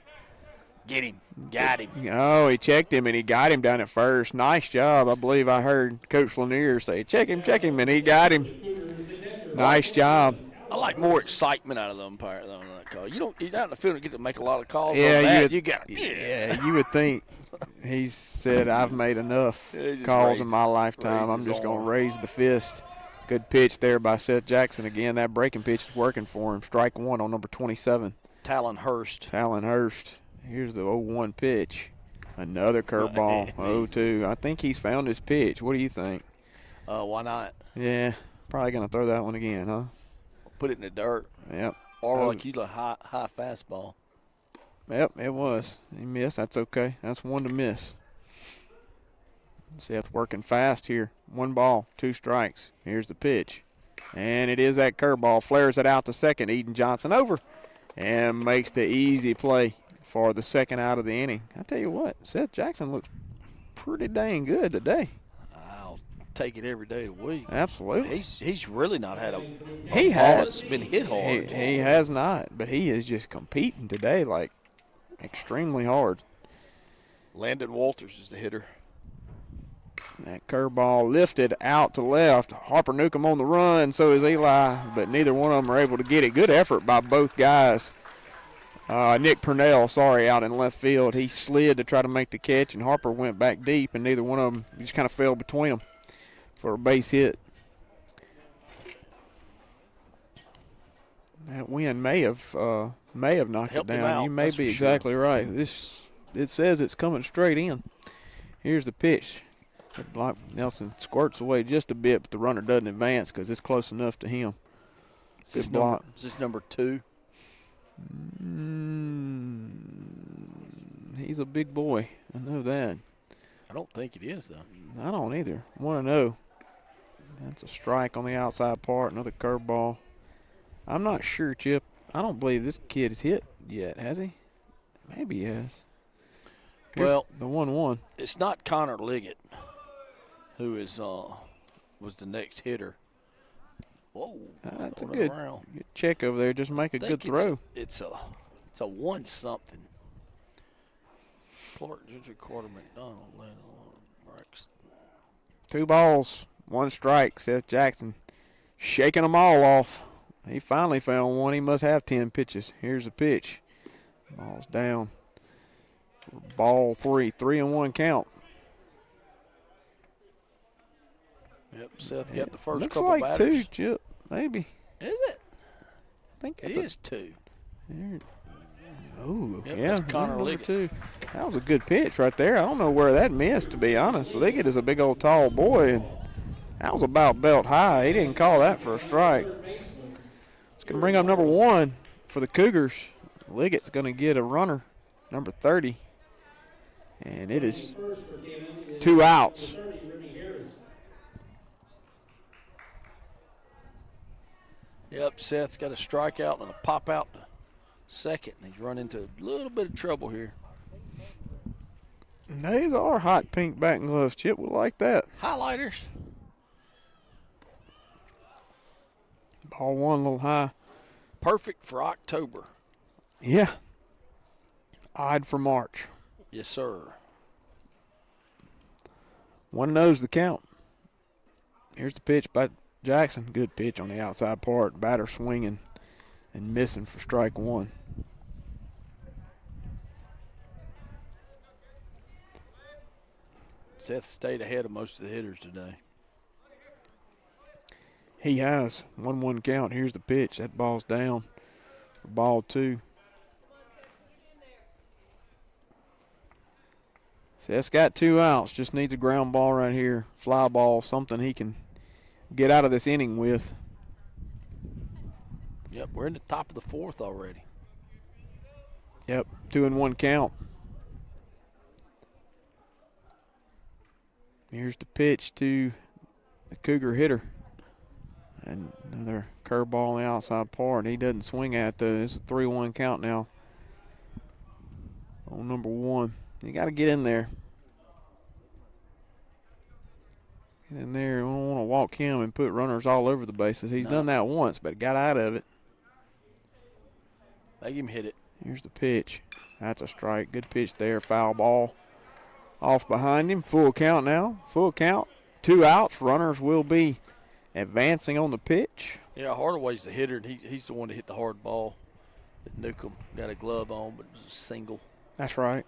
Get him. Got him. Oh, he checked him, and he got him down at first. Nice job. I believe I heard Coach Lanier say, check him, and he got him. Nice job. I like more excitement out of the umpire than on that call. You're out in the field and get to make a lot of calls. Yeah, on that. You got it. Yeah, you would think he said, I've made enough calls in my lifetime. I'm just going to raise the fist. Good pitch there by Seth Jackson. Again, that breaking pitch is working for him. Strike one on number 27. Talon Hurst. Here's the 0-1 pitch. Another curveball. 0-2. I think he's found his pitch. What do you think? Why not? Yeah, probably going to throw that one again, huh? Put it in the dirt. Yep. Or like you like high fastball. Yep, it was. He missed. That's okay. That's one to miss. Seth working fast here. 1 ball, 2 strikes. Here's the pitch. And it is that curveball. Flares it out to second. Eden Johnson over. And makes the easy play for the second out of the inning. I tell you what, Seth Jackson looks pretty dang good today. I'll take it every day of the week. Absolutely. He's really not had a ball that's been hit hard. He has not, but he is just competing today like extremely hard. Landon Walters is the hitter. That curveball lifted out to left. Harper Newcomb on the run, so is Eli, but neither one of them are able to get it. Good effort by both guys. Nick Purnell, out in left field. He slid to try to make the catch, and Harper went back deep, and neither one of them just kind of fell between them for a base hit. That wind may have knocked it down. You may be exactly right. It says it's coming straight in. Here's the pitch. Block Nelson squirts away just a bit, but the runner doesn't advance because it's close enough to him. Is this number 2? He's a big boy. I know that. I don't think it is, though. I don't either. 1-0. That's a strike on the outside part. Another curveball. I'm not sure, Chip. I don't believe this kid has hit yet, has he? Maybe he has. Here's the 1-1. It's not Connor Liggett, who is was the next hitter. Whoa, that's a good check over there. Just make a good throw. It's a 1-something. Clark, Gentry, Carter, McDonald, Braxton. 2 balls, 1 strike. Seth Jackson shaking them all off. He finally found one. He must have 10 pitches. Here's the pitch. Ball's down. Ball 3, 3-1 count. Yep, Seth got the first looks couple like batters. 2, Chip, maybe. Is it? I think it is 2. Oh, yep, yeah, that's Connor Liggett. 2. That was a good pitch right there. I don't know where that missed, to be honest. Liggett is a big old tall boy, and that was about belt high. He didn't call that for a strike. It's going to bring up number 1 for the Cougars. Liggett's going to get a runner, number 30. And it is 2 outs. Yep, Seth's got a strikeout and a pop out to second. He's run into a little bit of trouble here. These are hot pink batting gloves, Chip. We like that. Highlighters. Ball one a little high. Perfect for October. Yeah. Odd for March. Yes, sir. 1-0's the count. Here's the pitch by Jackson. Good pitch on the outside part. Batter swinging and missing for strike one. Seth stayed ahead of most of the hitters today. He has. 1-1 count. Here's the pitch. That ball's down for ball two. Seth's got 2 outs. Just needs a ground ball right here. Fly ball, something he can get out of this inning with. Yep, we're in the top of the fourth already. Yep, 2-1 count. Here's the pitch to the Cougar hitter. And another curveball on the outside part. He doesn't swing at though. It's a 3-1 count now. On number one. You got to get in there. Get in there. You don't want to walk him and put runners all over the bases. He's done that once, but got out of it. Make him hit it. Here's the pitch. That's a strike. Good pitch there. Foul ball. Off behind him. Full count now. Full count. 2 outs. Runners will be advancing on the pitch. Yeah, Hardaway's the hitter, and he's the one that hit the hard ball that Newcomb got a glove on, but it was a single. That's right.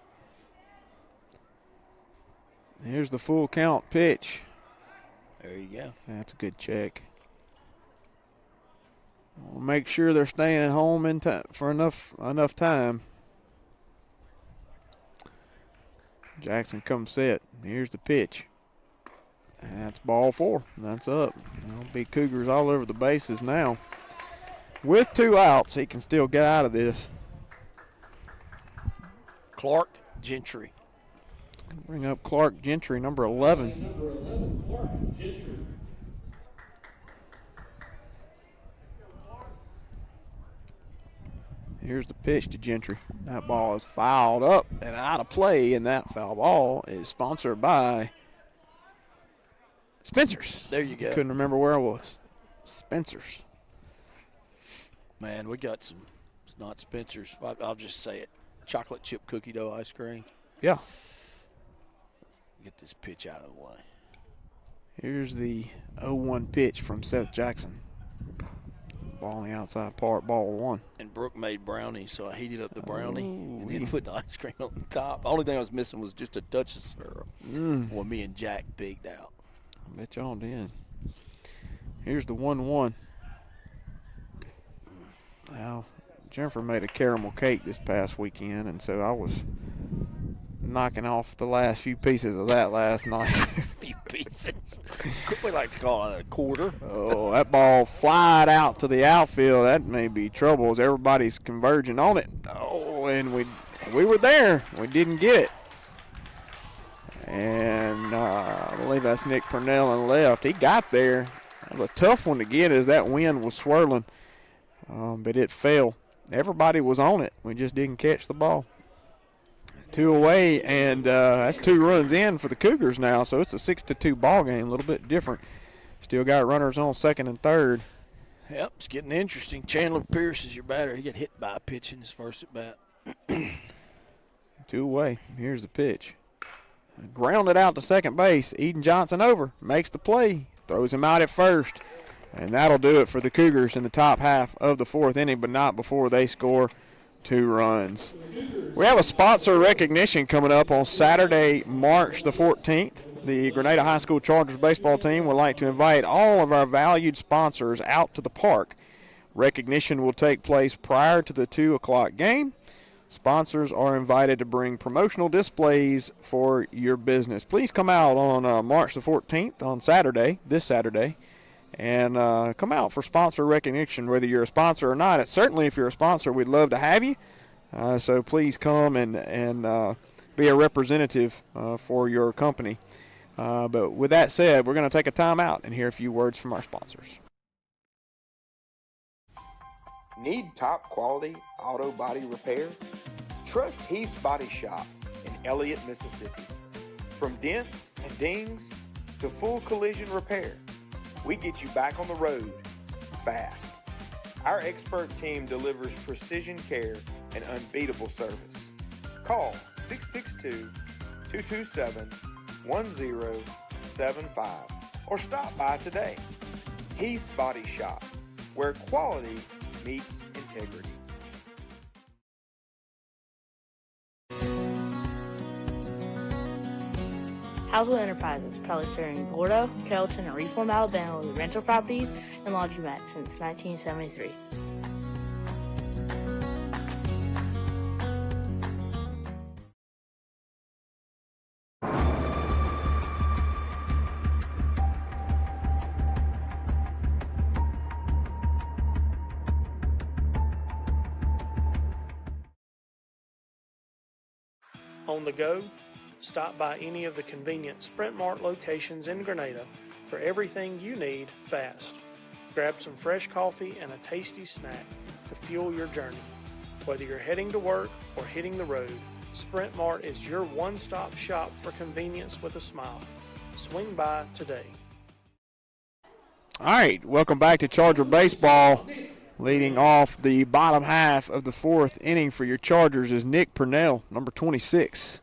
Here's the full count pitch. There you go. That's a good check. We'll make sure they're staying at home in time for enough time. Jackson comes set. Here's the pitch. And that's ball 4. That's up. There'll be Cougars all over the bases now. With 2 outs, he can still get out of this. Clark Gentry. Bring up Clark Gentry, number 11. Number 11, Clark Gentry. Here's the pitch to Gentry. That ball is fouled up and out of play, and that foul ball is sponsored by Spencer's. There you go. Couldn't remember where I was. Spencer's. Man, we got some, it's not Spencer's, I'll just say it, chocolate chip cookie dough ice cream. Yeah. Get this pitch out of the way. Here's the 0-1 pitch from Seth Jackson. Ball on the outside part, ball 1. And Brooke made brownies, so I heated up the brownie and then put the ice cream on the top. The only thing I was missing was just a touch of syrup. Well, me and Jack pigged out. I bet y'all did. Here's the 1-1. Now, Jennifer made a caramel cake this past weekend, and so I was knocking off the last few pieces of that last night. Few pieces. We like to call it a quarter. Oh, that ball flied out to the outfield. That may be trouble as everybody's converging on it. Oh, and we were there. We didn't get it. And I believe that's Nick Purnell in left. He got there. It was a tough one to get as that wind was swirling, but it fell. Everybody was on it. We just didn't catch the ball. 2 away, and that's 2 runs in for the Cougars now, so it's a 6-2 ball game, a little bit different. Still got runners on second and third. Yep, it's getting interesting. Chandler Pierce is your batter. He got hit by a pitch in his first at bat. 2 away. Here's the pitch. Grounded out to second base. Eden Johnson over. Makes the play. Throws him out at first. And that'll do it for the Cougars in the top half of the 4th inning, but not before they score 2 runs. We have a sponsor recognition coming up on Saturday, March the 14th. The Grenada High School Chargers baseball team would like to invite all of our valued sponsors out to the park. Recognition will take place prior to the 2 o'clock game. Sponsors are invited to bring promotional displays for your business. Please come out on March the 14th on Saturday, this Saturday, and come out for sponsor recognition, whether you're a sponsor or not. Certainly, if you're a sponsor, we'd love to have you. So please come and be a representative for your company. But with that said, we're going to take a time out and hear a few words from our sponsors. Need top quality auto body repair? Trust Heath's Body Shop in Elliott, Mississippi. From dents and dings to full collision repair, we get you back on the road fast. Our expert team delivers precision care and unbeatable service. Call 662-227-1075 or stop by today. Heath's Body Shop, where quality meets integrity. Household Enterprises, proudly serving Gordo, Carrollton, and Reform, Alabama with rental properties and laundromats since 1973. On the go? Stop by any of the convenient Sprint Mart locations in Grenada for everything you need fast. Grab some fresh coffee and a tasty snack to fuel your journey. Whether you're heading to work or hitting the road, Sprint Mart is your one-stop shop for convenience with a smile. Swing by today. All right, welcome back to Charger Baseball. Leading off the bottom half of the fourth inning for your Chargers is Nick Purnell, number 26.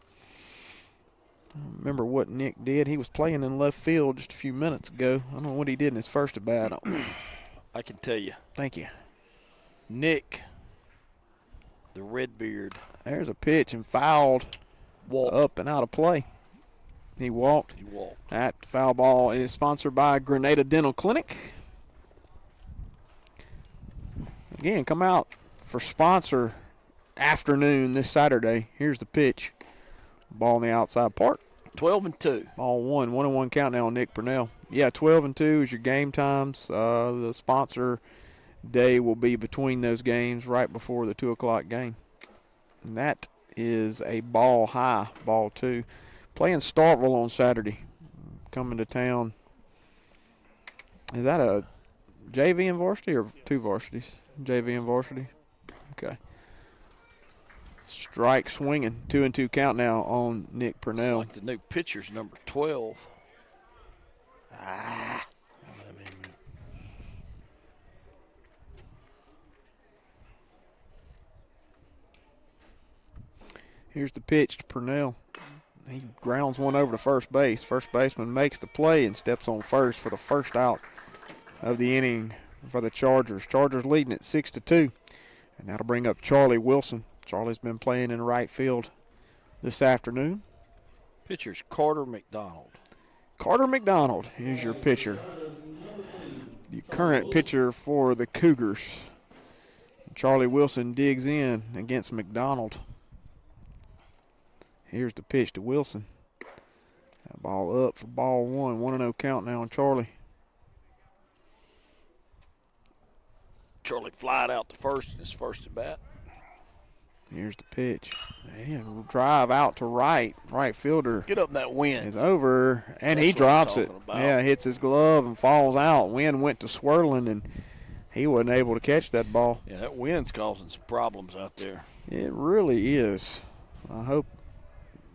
Remember what Nick did. He was playing in left field just a few minutes ago. I don't know what he did in his first at bat. I can tell you. Thank you. Nick, the Redbeard. There's a pitch and fouled. Up and out of play. He walked. That foul ball is sponsored by Grenada Dental Clinic. Again, come out for sponsor afternoon this Saturday. Here's the pitch. Ball in the outside part. 12-2. Ball 1-1 count now on Nick Purnell. Yeah, 12-2 is your game times. The sponsor day will be between those games right before the 2 o'clock game. And that is a ball high, ball 2. Playing Starkville on Saturday. Coming to town. Is that a JV and varsity or 2 varsities? JV and varsity. Okay. Strike swinging. 2-2 count now on Nick Purnell. It's like the new pitcher's number 12. Here's the pitch to Purnell. He grounds one over to first base. First baseman makes the play and steps on first for the first out of the inning for the Chargers. Chargers leading at 6-2. And that'll bring up Charlie Wilson. Charlie's been playing in right field this afternoon. Pitcher's Carter McDonald. Carter McDonald is your pitcher. The current pitcher for the Cougars. Charlie Wilson digs in against McDonald. Here's the pitch to Wilson. That ball up for ball 1. 1-0 count now on Charlie. Charlie flied out to first in his first at bat. Here's the pitch. And drive out to right. Right fielder. Get up in that wind. Is over, and he drops it. Yeah, hits his glove and falls out. Wind went to swirling, and he wasn't able to catch that ball. Yeah, that wind's causing some problems out there. It really is. I hope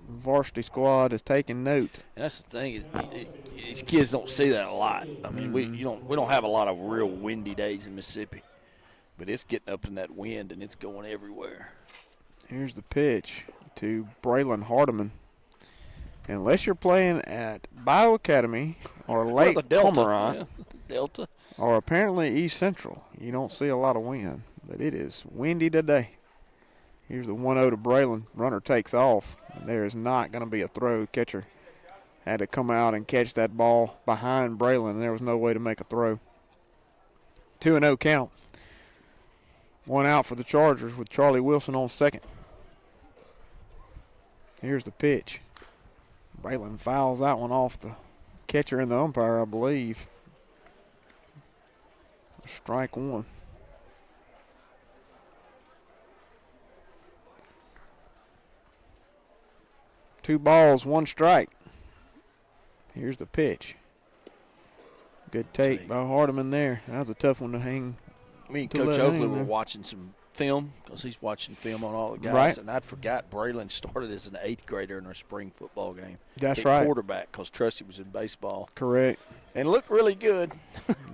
the varsity squad is taking note. And that's the thing. These kids don't see that a lot. I mean, we don't have a lot of real windy days in Mississippi, but it's getting up in that wind and it's going everywhere. Here's the pitch to Braylon Hardiman. Unless you're playing at Bio Academy or Lake Cormorant, Delta, or apparently East Central, you don't see a lot of wind. But it is windy today. Here's the 1-0 to Braylon. Runner takes off. There is not going to be a throw. Catcher had to come out and catch that ball behind Braylon. There was no way to make a throw. 2-0 count. 1 out for the Chargers with Charlie Wilson on second. Here's the pitch. Braylon fouls that one off the catcher and the umpire, I believe. Strike 1. Two balls, 1 strike. Here's the pitch. Good take by Hardiman there. That was a tough one to hang. Me and Coach Oakley were watching some film because he's watching film on all the guys. Right. And I forgot Braylon started as an 8th grader in our spring football game. That's at right. Quarterback because Trusty was in baseball. Correct. And looked really good.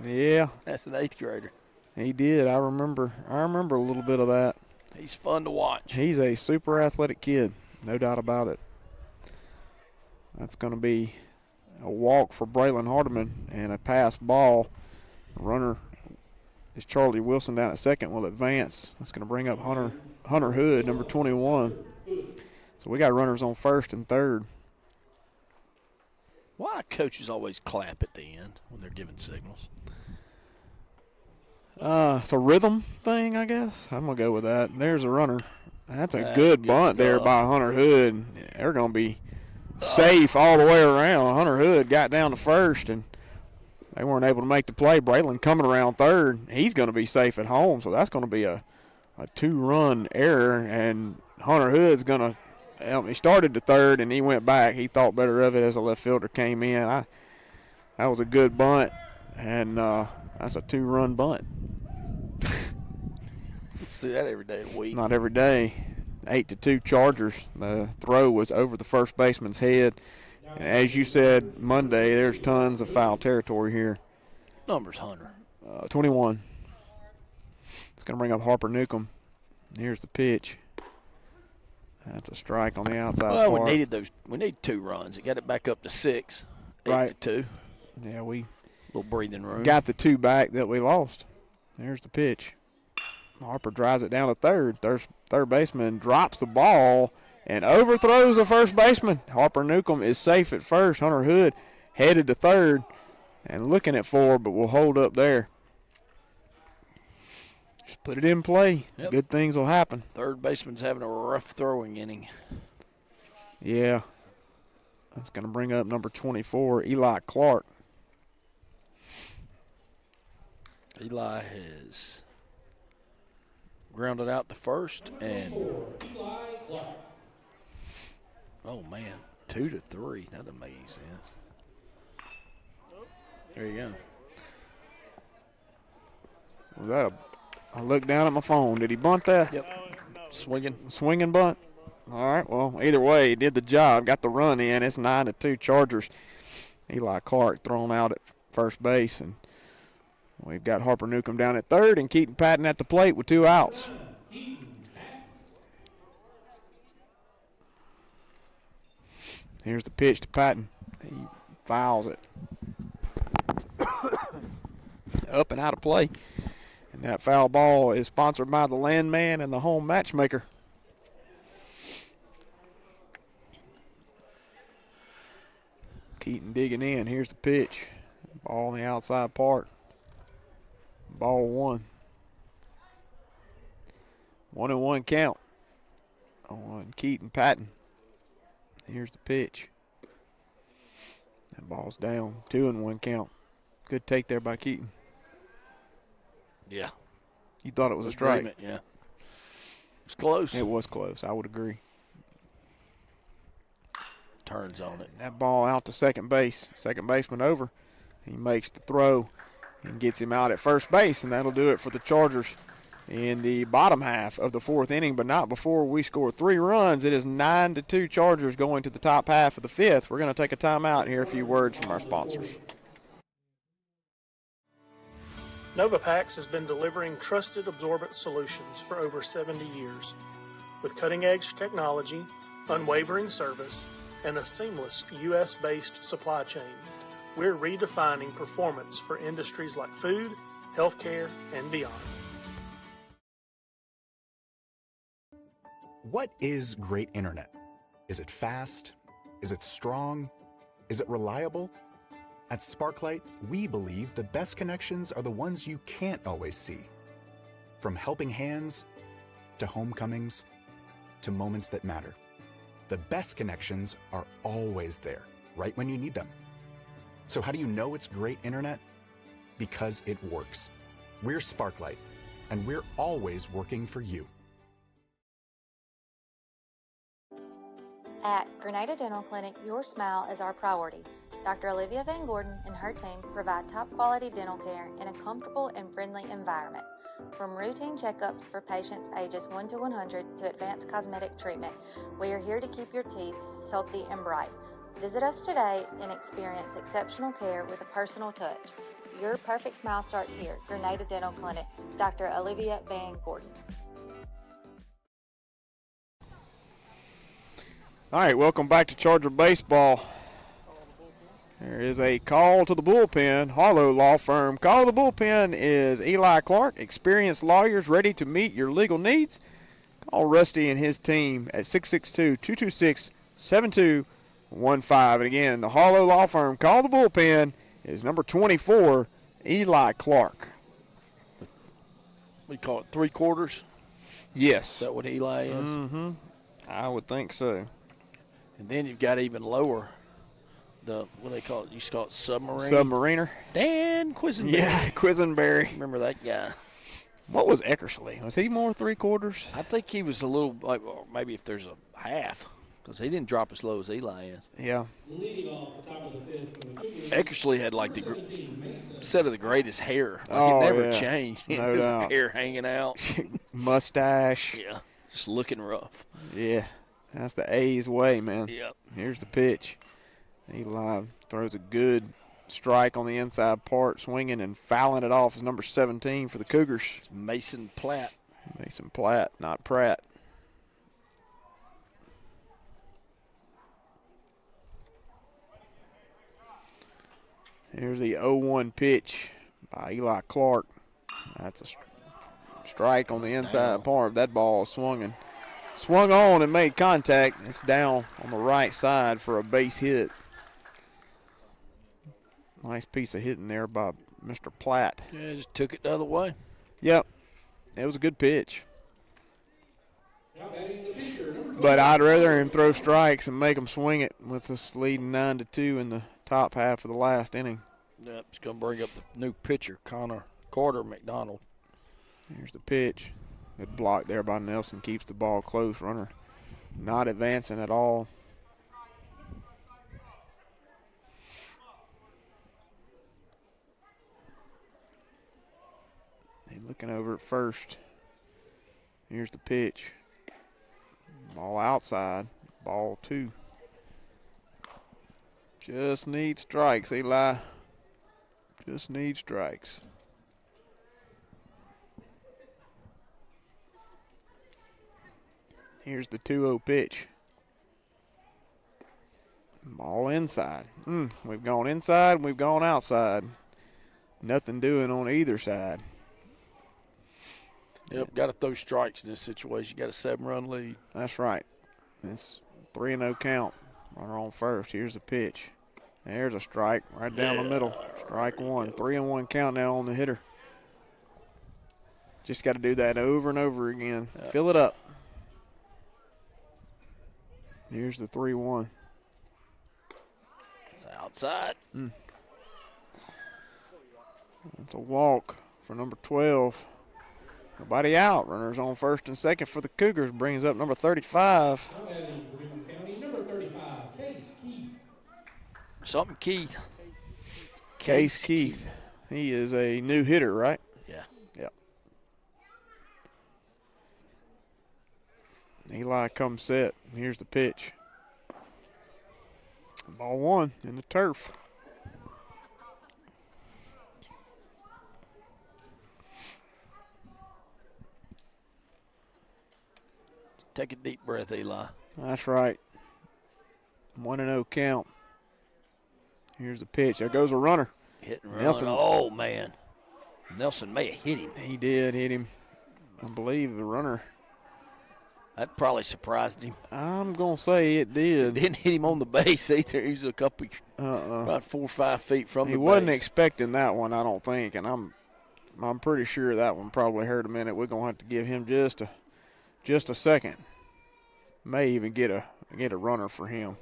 Yeah. That's an 8th grader. He did. I remember a little bit of that. He's fun to watch. He's a super athletic kid, no doubt about it. That's going to be a walk for Braylon Hardeman and a pass ball. Runner is Charlie Wilson down at second, will advance. That's going to bring up Hunter Hood, number 21. So we got runners on first and third. Why do coaches always clap at the end when they're giving signals? It's a rhythm thing, I guess. I'm going to go with that. There's a runner. That's a good bunt there by Hunter Hood. They're going to be safe all the way around. Hunter Hood got down to first, and they weren't able to make the play. Braylon coming around third. He's going to be safe at home, so that's going to be a 2-run error, and Hunter Hood's going to he started to third, and he went back. He thought better of it as a left fielder came in. That was a good bunt, and that's a 2-run bunt. See that every day of the week. Not every day. 8-2 Chargers. The throw was over the first baseman's head. And as you said Monday, there's tons of foul territory here. Numbers, Hunter. 21. It's going to bring up Harper Newcomb. Here's the pitch. That's a strike on the outside. Well, part. we need 2 runs. It got it back up to 6. 8 Right. to 2. Yeah, we little breathing room. got the 2 back that we lost. There's the pitch. Harper drives it down to third. Third baseman drops the ball and overthrows the first baseman. Harper Newcomb is safe at first. Hunter Hood headed to third and looking at 4, but will hold up there. Just put it in play. Yep. Good things will happen. Third baseman's having a rough throwing inning. Yeah. That's going to bring up number 24, Eli Clark. Eli has grounded out the first, and oh man, 2-3. That doesn't make any sense. There you go. Was that I looked down at my phone. Did he bunt that? Yep. Swinging bunt. All right. Well, either way, he did the job. Got the run in. It's 9-2 Chargers. Eli Clark thrown out at first base, and we've got Harper Newcomb down at third and Keaton Patton at the plate with 2 outs. Here's the pitch to Patton. He fouls it. Up and out of play. And that foul ball is sponsored by the Landman and the Home Matchmaker. Keaton digging in. Here's the pitch. Ball on the outside part. Ball 1. 1-1 count on Keaton Patton. Here's the pitch. That ball's down. 2-1 count. Good take there by Keaton. Yeah. You thought it was a strike? Yeah. It was close. It was close. I would agree. Turns on it. That ball out to second base. Second baseman over. He makes the throw and gets him out at first base, and that'll do it for the Chargers in the bottom half of the 4th inning, but not before we score 3 runs. It is 9-2 Chargers going to the top half of the 5th. We're going to take a timeout and hear a few words from our sponsors. NovaPax has been delivering trusted absorbent solutions for over 70 years. With cutting-edge technology, unwavering service, and a seamless U.S.-based supply chain, we're redefining performance for industries like food, healthcare, and beyond. What is great internet? Is it fast? Is it strong? Is it reliable? At Sparklight, we believe the best connections are the ones you can't always see. From helping hands, to homecomings, to moments that matter. The best connections are always there, right when you need them. So how do you know it's great internet? Because it works. We're Sparklight, and we're always working for you. At Grenada Dental Clinic, your smile is our priority. Dr. Olivia Van Gordon and her team provide top quality dental care in a comfortable and friendly environment. From routine checkups for patients ages 1 to 100 to advanced cosmetic treatment, we are here to keep your teeth healthy and bright. Visit us today and experience exceptional care with a personal touch. Your perfect smile starts here. Grenada Dental Clinic, Dr. Olivia Van Gordon. All right, welcome back to Charger Baseball. There is a call to the bullpen. Harlow Law Firm. Call to the bullpen is Eli Clark, experienced lawyers ready to meet your legal needs. Call Rusty and his team at 662-226-7215. And again, the Harlow Law Firm. Call the bullpen is number 24, Eli Clark. We call it 3/4. Yes. Is that what Eli is? Mm-hmm. I would think so. And then you've got even lower, what do they call it? You used to call it submarine. Submariner. Dan Quisenberry. Yeah, Quisenberry. Remember that guy? What was Eckersley? Was he more 3/4? I think he was a little, like, maybe if there's a half, because he didn't drop as low as Eli is. Yeah. Leading off the top of the fifth for the Cougars, Eckersley had like set of the greatest hair. Like Oh, it never yeah. changed. No His doubt. hair hanging out. Mustache. Yeah, just looking rough. Yeah, that's the A's way, man. Yep. Here's the pitch. Eli throws a good strike on the inside part, swinging and fouling it off is number 17 for the Cougars. It's Mason Platt. Mason Platt, not Pratt. Here's the 0-1 pitch by Eli Clark. That's a strike on the inside part. That ball swung on and made contact. It's down on the right side for a base hit. Nice piece of hitting there by Mr. Platt. Yeah, just took it the other way. Yep, it was a good pitch. now batting the pitcher, number But I'd rather him throw strikes and make him swing it with us leading 9-2 in the top half of the last inning. Yep, it's going to bring up the new pitcher, Carter McDonald. Here's the pitch. Good block there by Nelson. Keeps the ball close. Runner not advancing at all. He's looking over at first. Here's the pitch. Ball outside. Ball 2. Just need strikes, Eli. Just need strikes. Here's the 2-0 pitch. Ball inside. We've gone inside and we've gone outside. Nothing doing on either side. Yep, got to throw strikes in this situation. You got a 7-run lead. That's right. It's 3-0 count. Runner on first. Here's the pitch. There's a strike right down the middle. Strike one. 3-1 count now on the hitter. Just got to do that over and over again. Yep. Fill it up. Here's the 3-1. It's outside. That's a walk for number 12. Nobody out. Runners on first and second for the Cougars. Brings up number 35. now batting for Newton County, number 35, Case Keith. Something Keith. Case Keith. He is a new hitter, right? Yeah. Yep. Eli comes set. Here's the pitch. Ball 1 in the turf. Take a deep breath, Eli. That's right. 1-0 count. Here's the pitch. There goes a runner. Hit and run. Nelson. Oh, man. Nelson may have hit him. He did hit him. I believe the runner. That probably surprised him. I'm going to say it did. Didn't hit him on the base either. He was a couple, about 4 or 5 feet from the base. He wasn't expecting that one, I don't think, and I'm pretty sure that one probably hurt a minute. We're going to have to give him just a second. May even get a runner for him.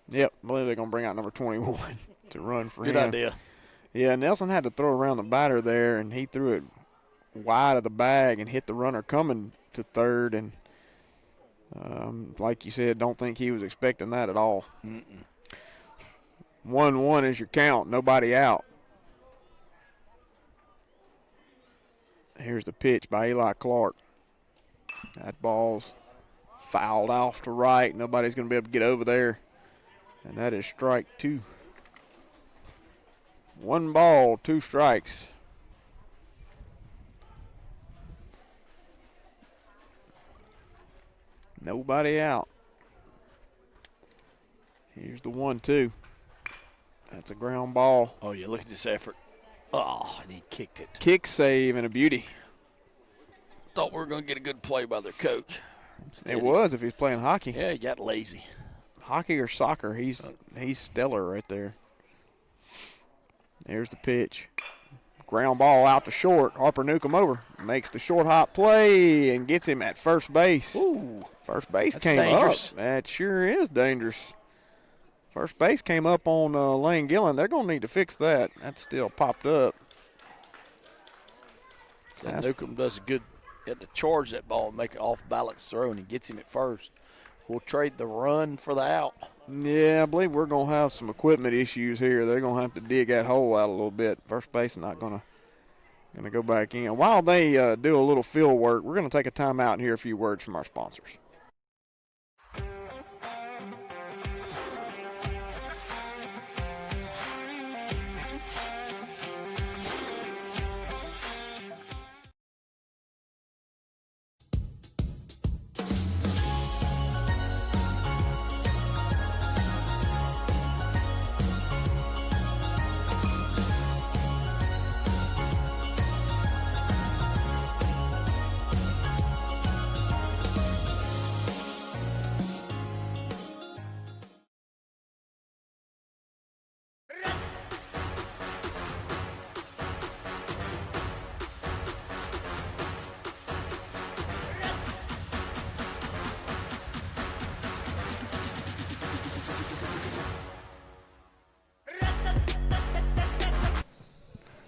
Yep, I believe they're going to bring out number 21 to run for him. Good idea. Yeah, Nelson had to throw around the batter there, and he threw it wide of the bag and hit the runner coming to third. And like you said, don't think he was expecting that at all. 1-1 is your count. Nobody out. Here's the pitch by Eli Clark. That ball's fouled off to right. Nobody's going to be able to get over there. And that is strike 2. 1 ball, 2 strikes. Nobody out. Here's the 1-2. That's a ground ball. Oh, yeah, look at this effort. Oh, and he kicked it. Kick save and a beauty. Thought we were going to get a good play by their coach. It was if he's playing hockey. Yeah, he got lazy. Hockey or soccer, he's stellar right there. There's the pitch. Ground ball out to short. Harper Newcomb over. Makes the short hop play and gets him at first base. Ooh. First base That's came dangerous. up. That sure is dangerous. First base came up on Lane Gillen. They're going to need to fix that. That still popped up. Newcomb does a good. He had to charge that ball and make an off-balance throw, and he gets him at first. We'll trade the run for the out. Yeah, I believe we're going to have some equipment issues here. They're going to have to dig that hole out a little bit. First base is not going to go back in. While they do a little field work, we're going to take a timeout and hear a few words from our sponsors.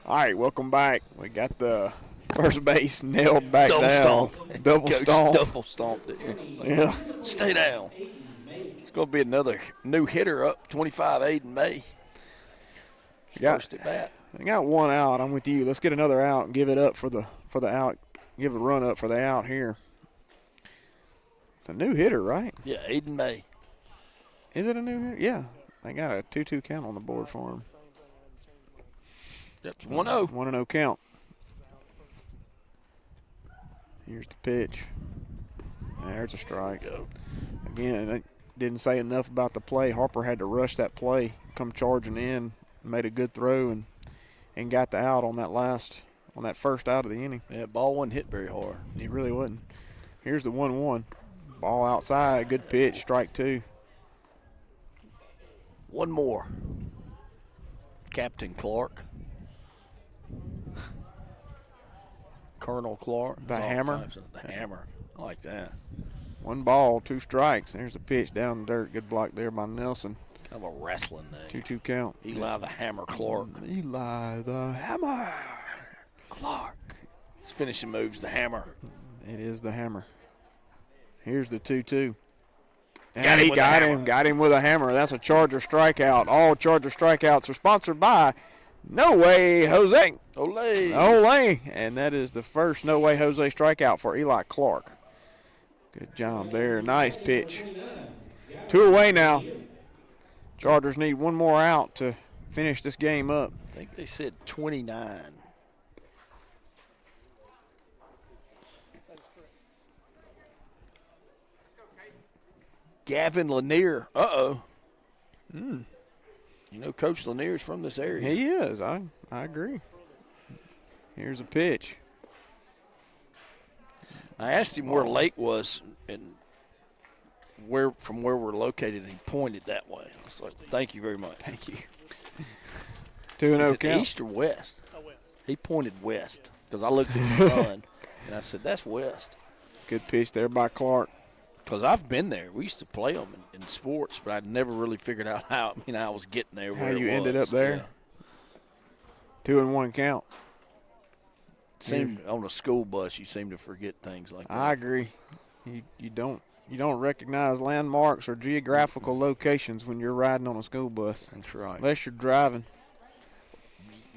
All right, welcome back. We got the first base nailed back Double down. stomp. Double Coach stomp. Double stomped it. Yeah. Stay down. It's going to be another new hitter up, 25, Aiden May. First at bat. I got 1 out. I'm with you. Let's get another out and give it up for the out. Give a run up for the out here. It's a new hitter, right? Yeah, Aiden May. Is it a new hitter? Yeah. They got a 2-2 count on the board for him. Yep, 1-0. 1-0 count. Here's the pitch. There's a strike. Again, I didn't say enough about the play. Harper had to rush that play, come charging in, made a good throw, and got the out on that first out of the inning. Yeah, ball wasn't hit very hard. He really wasn't. Here's the 1-1. Ball outside, good pitch, strike 2. One more. Captain Clark. Colonel Clark. The hammer? The hammer. I like that. 1 ball, 2 strikes. There's a pitch down in the dirt. Good block there by Nelson. Kind of a wrestling name. 2-2 count. Eli the Hammer Clark. Eli the Hammer Clark. His finishing move's the hammer. It is the hammer. Here's the 2-2. Got And him he with a got hammer. him. Got him with a hammer. That's a Charger strikeout. All Charger strikeouts are sponsored by No Way Jose. Olay. Olay. And that is the first No Way Jose strikeout for Eli Clark. Good job there. Nice pitch. 2 away now. Chargers need 1 more out to finish this game up. I think they said 29. Gavin Lanier. Uh-oh. You know, Coach Lanier's from this area. He is. I agree. Here's a pitch. I asked him where Lake was and from where we're located, and he pointed that way. I was like, thank you very much. Thank you. 2-0 Is it count. east or west? He pointed west because I looked at the sun, and I said, that's west. Good pitch there by Clark. Because I've been there. We used to play them in sports, but I'd never really figured out how I was getting there. How where you it ended was. up there. Yeah. 2-1 count. Seemed on a school bus, you seem to forget things like that. I agree. You don't recognize landmarks or geographical locations when you're riding on a school bus. That's right. Unless you're driving.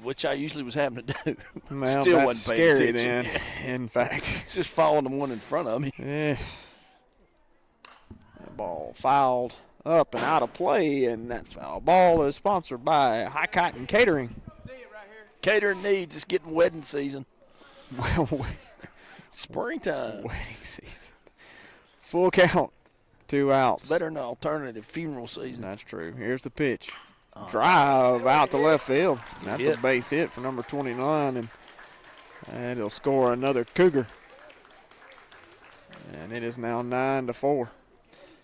which I usually was having to do. Well, Still that's wasn't paying scary attention. then, in fact. It's just following the one in front of me. Yeah. That ball fouled up and out of play, and that foul ball is sponsored by High Cotton Catering. Catering needs. It's getting wedding season. Well, springtime. Wedding season. Full count. 2 outs. Better than alternative funeral season. That's true. Here's the pitch. Drive out to left field. That's a base hit for number 29, and it'll score another Cougar. And it is now 9-4.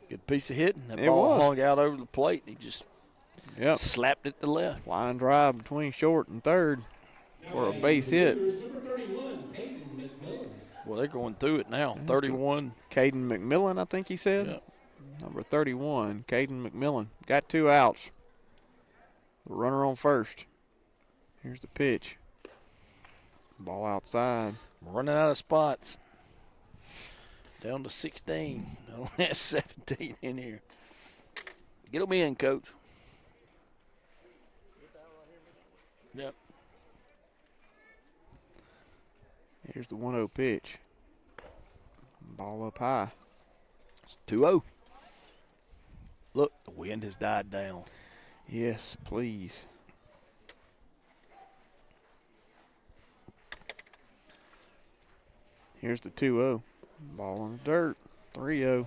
Good piece of hitting. That It ball was. hung out over the plate, and he just slapped it to left. Line drive between short and third for a base hit. Well, they're going through it now. 31. Caden McMillan, I think he said. Yep. Number 31, Caden McMillan. Got 2 outs. The runner on first. Here's the pitch. Ball outside. Running out of spots. Down to 16. Only has 17 in here. Get them in, Coach. Yep. Here's the 1-0 pitch. Ball up high. It's 2-0. Look, the wind has died down. Yes, please. Here's the 2-0. Ball on the dirt. 3-0.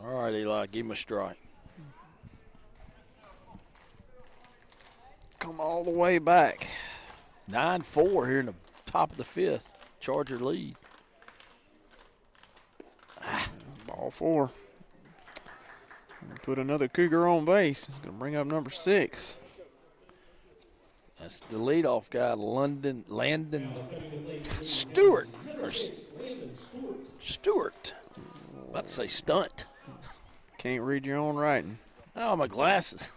All right, Eli, give him a strike. Come all the way back. 9-4 here in the top of the fifth. Charger lead. Ball 4. Put another Cougar on base. It's going to bring up number 6. That's the leadoff guy, Landon Stewart. Stewart. About to say stunt. Can't read your own writing. Oh, my glasses.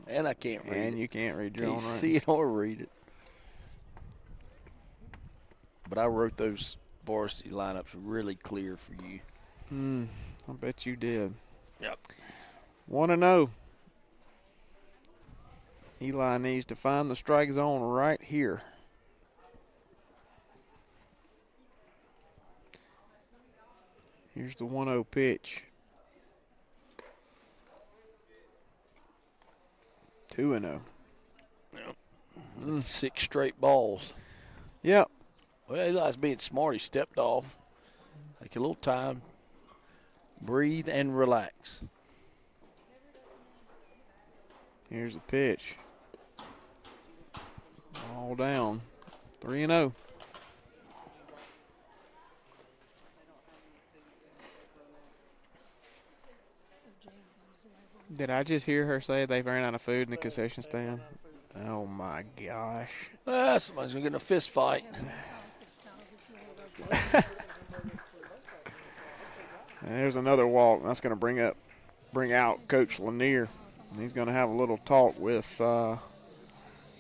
And I can't read it. And you can't read your own writing. See it or read it. But I wrote those varsity lineups really clear for you. I bet you did. Yep. 1-0. Eli needs to find the strike zone right here. Here's the 1-0 pitch. 2-0. Yep. 6 straight balls. Yep. Well, Eli's being smart. He stepped off. Take a little time. Breathe and relax. Here's the pitch. All down. 3-0. Did I just hear her say they've ran out of food in the concession stand? Oh, my gosh. Somebody's going to get in a fist fight. There's another walk. That's going to bring out Coach Lanier. He's going to have a little talk with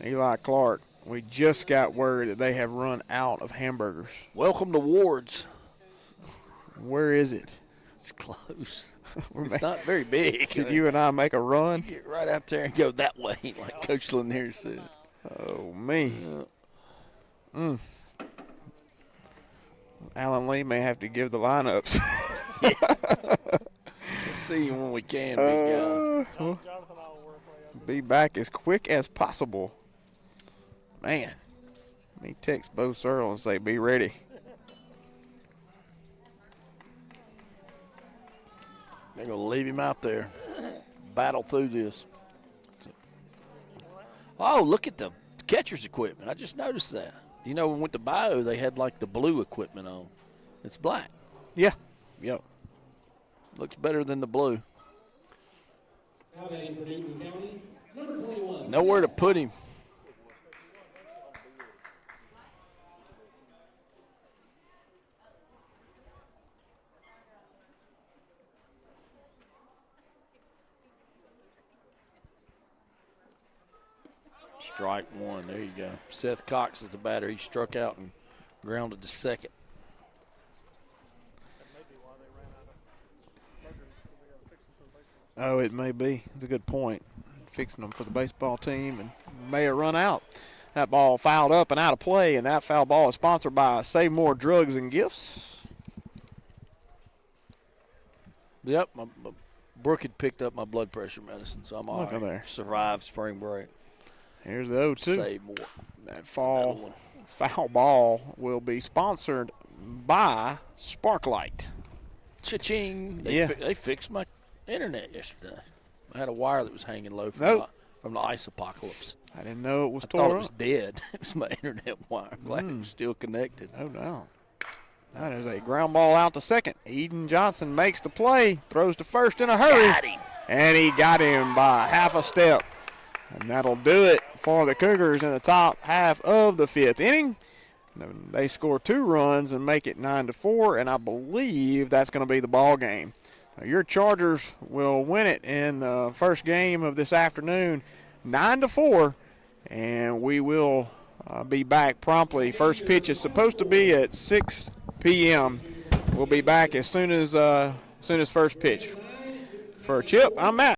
Eli Clark. We just got word that they have run out of hamburgers. Welcome to Ward's. Where is it? It's close. It's not very big. Could you and I make a run? Get right out there and go that way, like Coach Lanier said. Oh, me. Alan Lee may have to give the lineups. We'll see you when we can, big guy. Be back as quick as possible. Man, let me text Bo Searle and say, be ready. They're going to leave him out there. Battle through this. Oh, look at the catcher's equipment. I just noticed that. You know, when we went to Bio, they had like the blue equipment on. It's black. Yeah. Yep. Looks better than the blue. Now batting for Newton County, number 21. Nowhere to put him. Strike one. There you go. Seth Cox is the batter. He struck out and grounded to second. Oh, it may be. It's a good point. Fixing them for the baseball team and may have run out. That ball fouled up and out of play, and that foul ball is sponsored by Save More Drugs and Gifts. Yep, my Brooke had picked up my blood pressure medicine, so I'm all Look at right. there. Survived spring break. Here's the 0-2. Save more. That foul ball will be sponsored by Sparklight. Cha-ching. Yeah. They fixed my internet yesterday. I had a wire that was hanging low from the ice apocalypse. I didn't know it was I tore thought it up. was dead. It was my internet wire. I'm glad it was still connected. Oh, no. That is a ground ball out to second. Eden Johnson makes the play, throws to first in a hurry. Got him. And he got him by half a step. And that'll do it for the Cougars in the top half of the 5th inning. They score 2 runs and make it 9-4, and I believe that's going to be the ball game. Now, your Chargers will win it in the first game of this afternoon, 9-4, and we will be back promptly. First pitch is supposed to be at 6 p.m. We'll be back as soon as first pitch. For Chip, I'm Matt.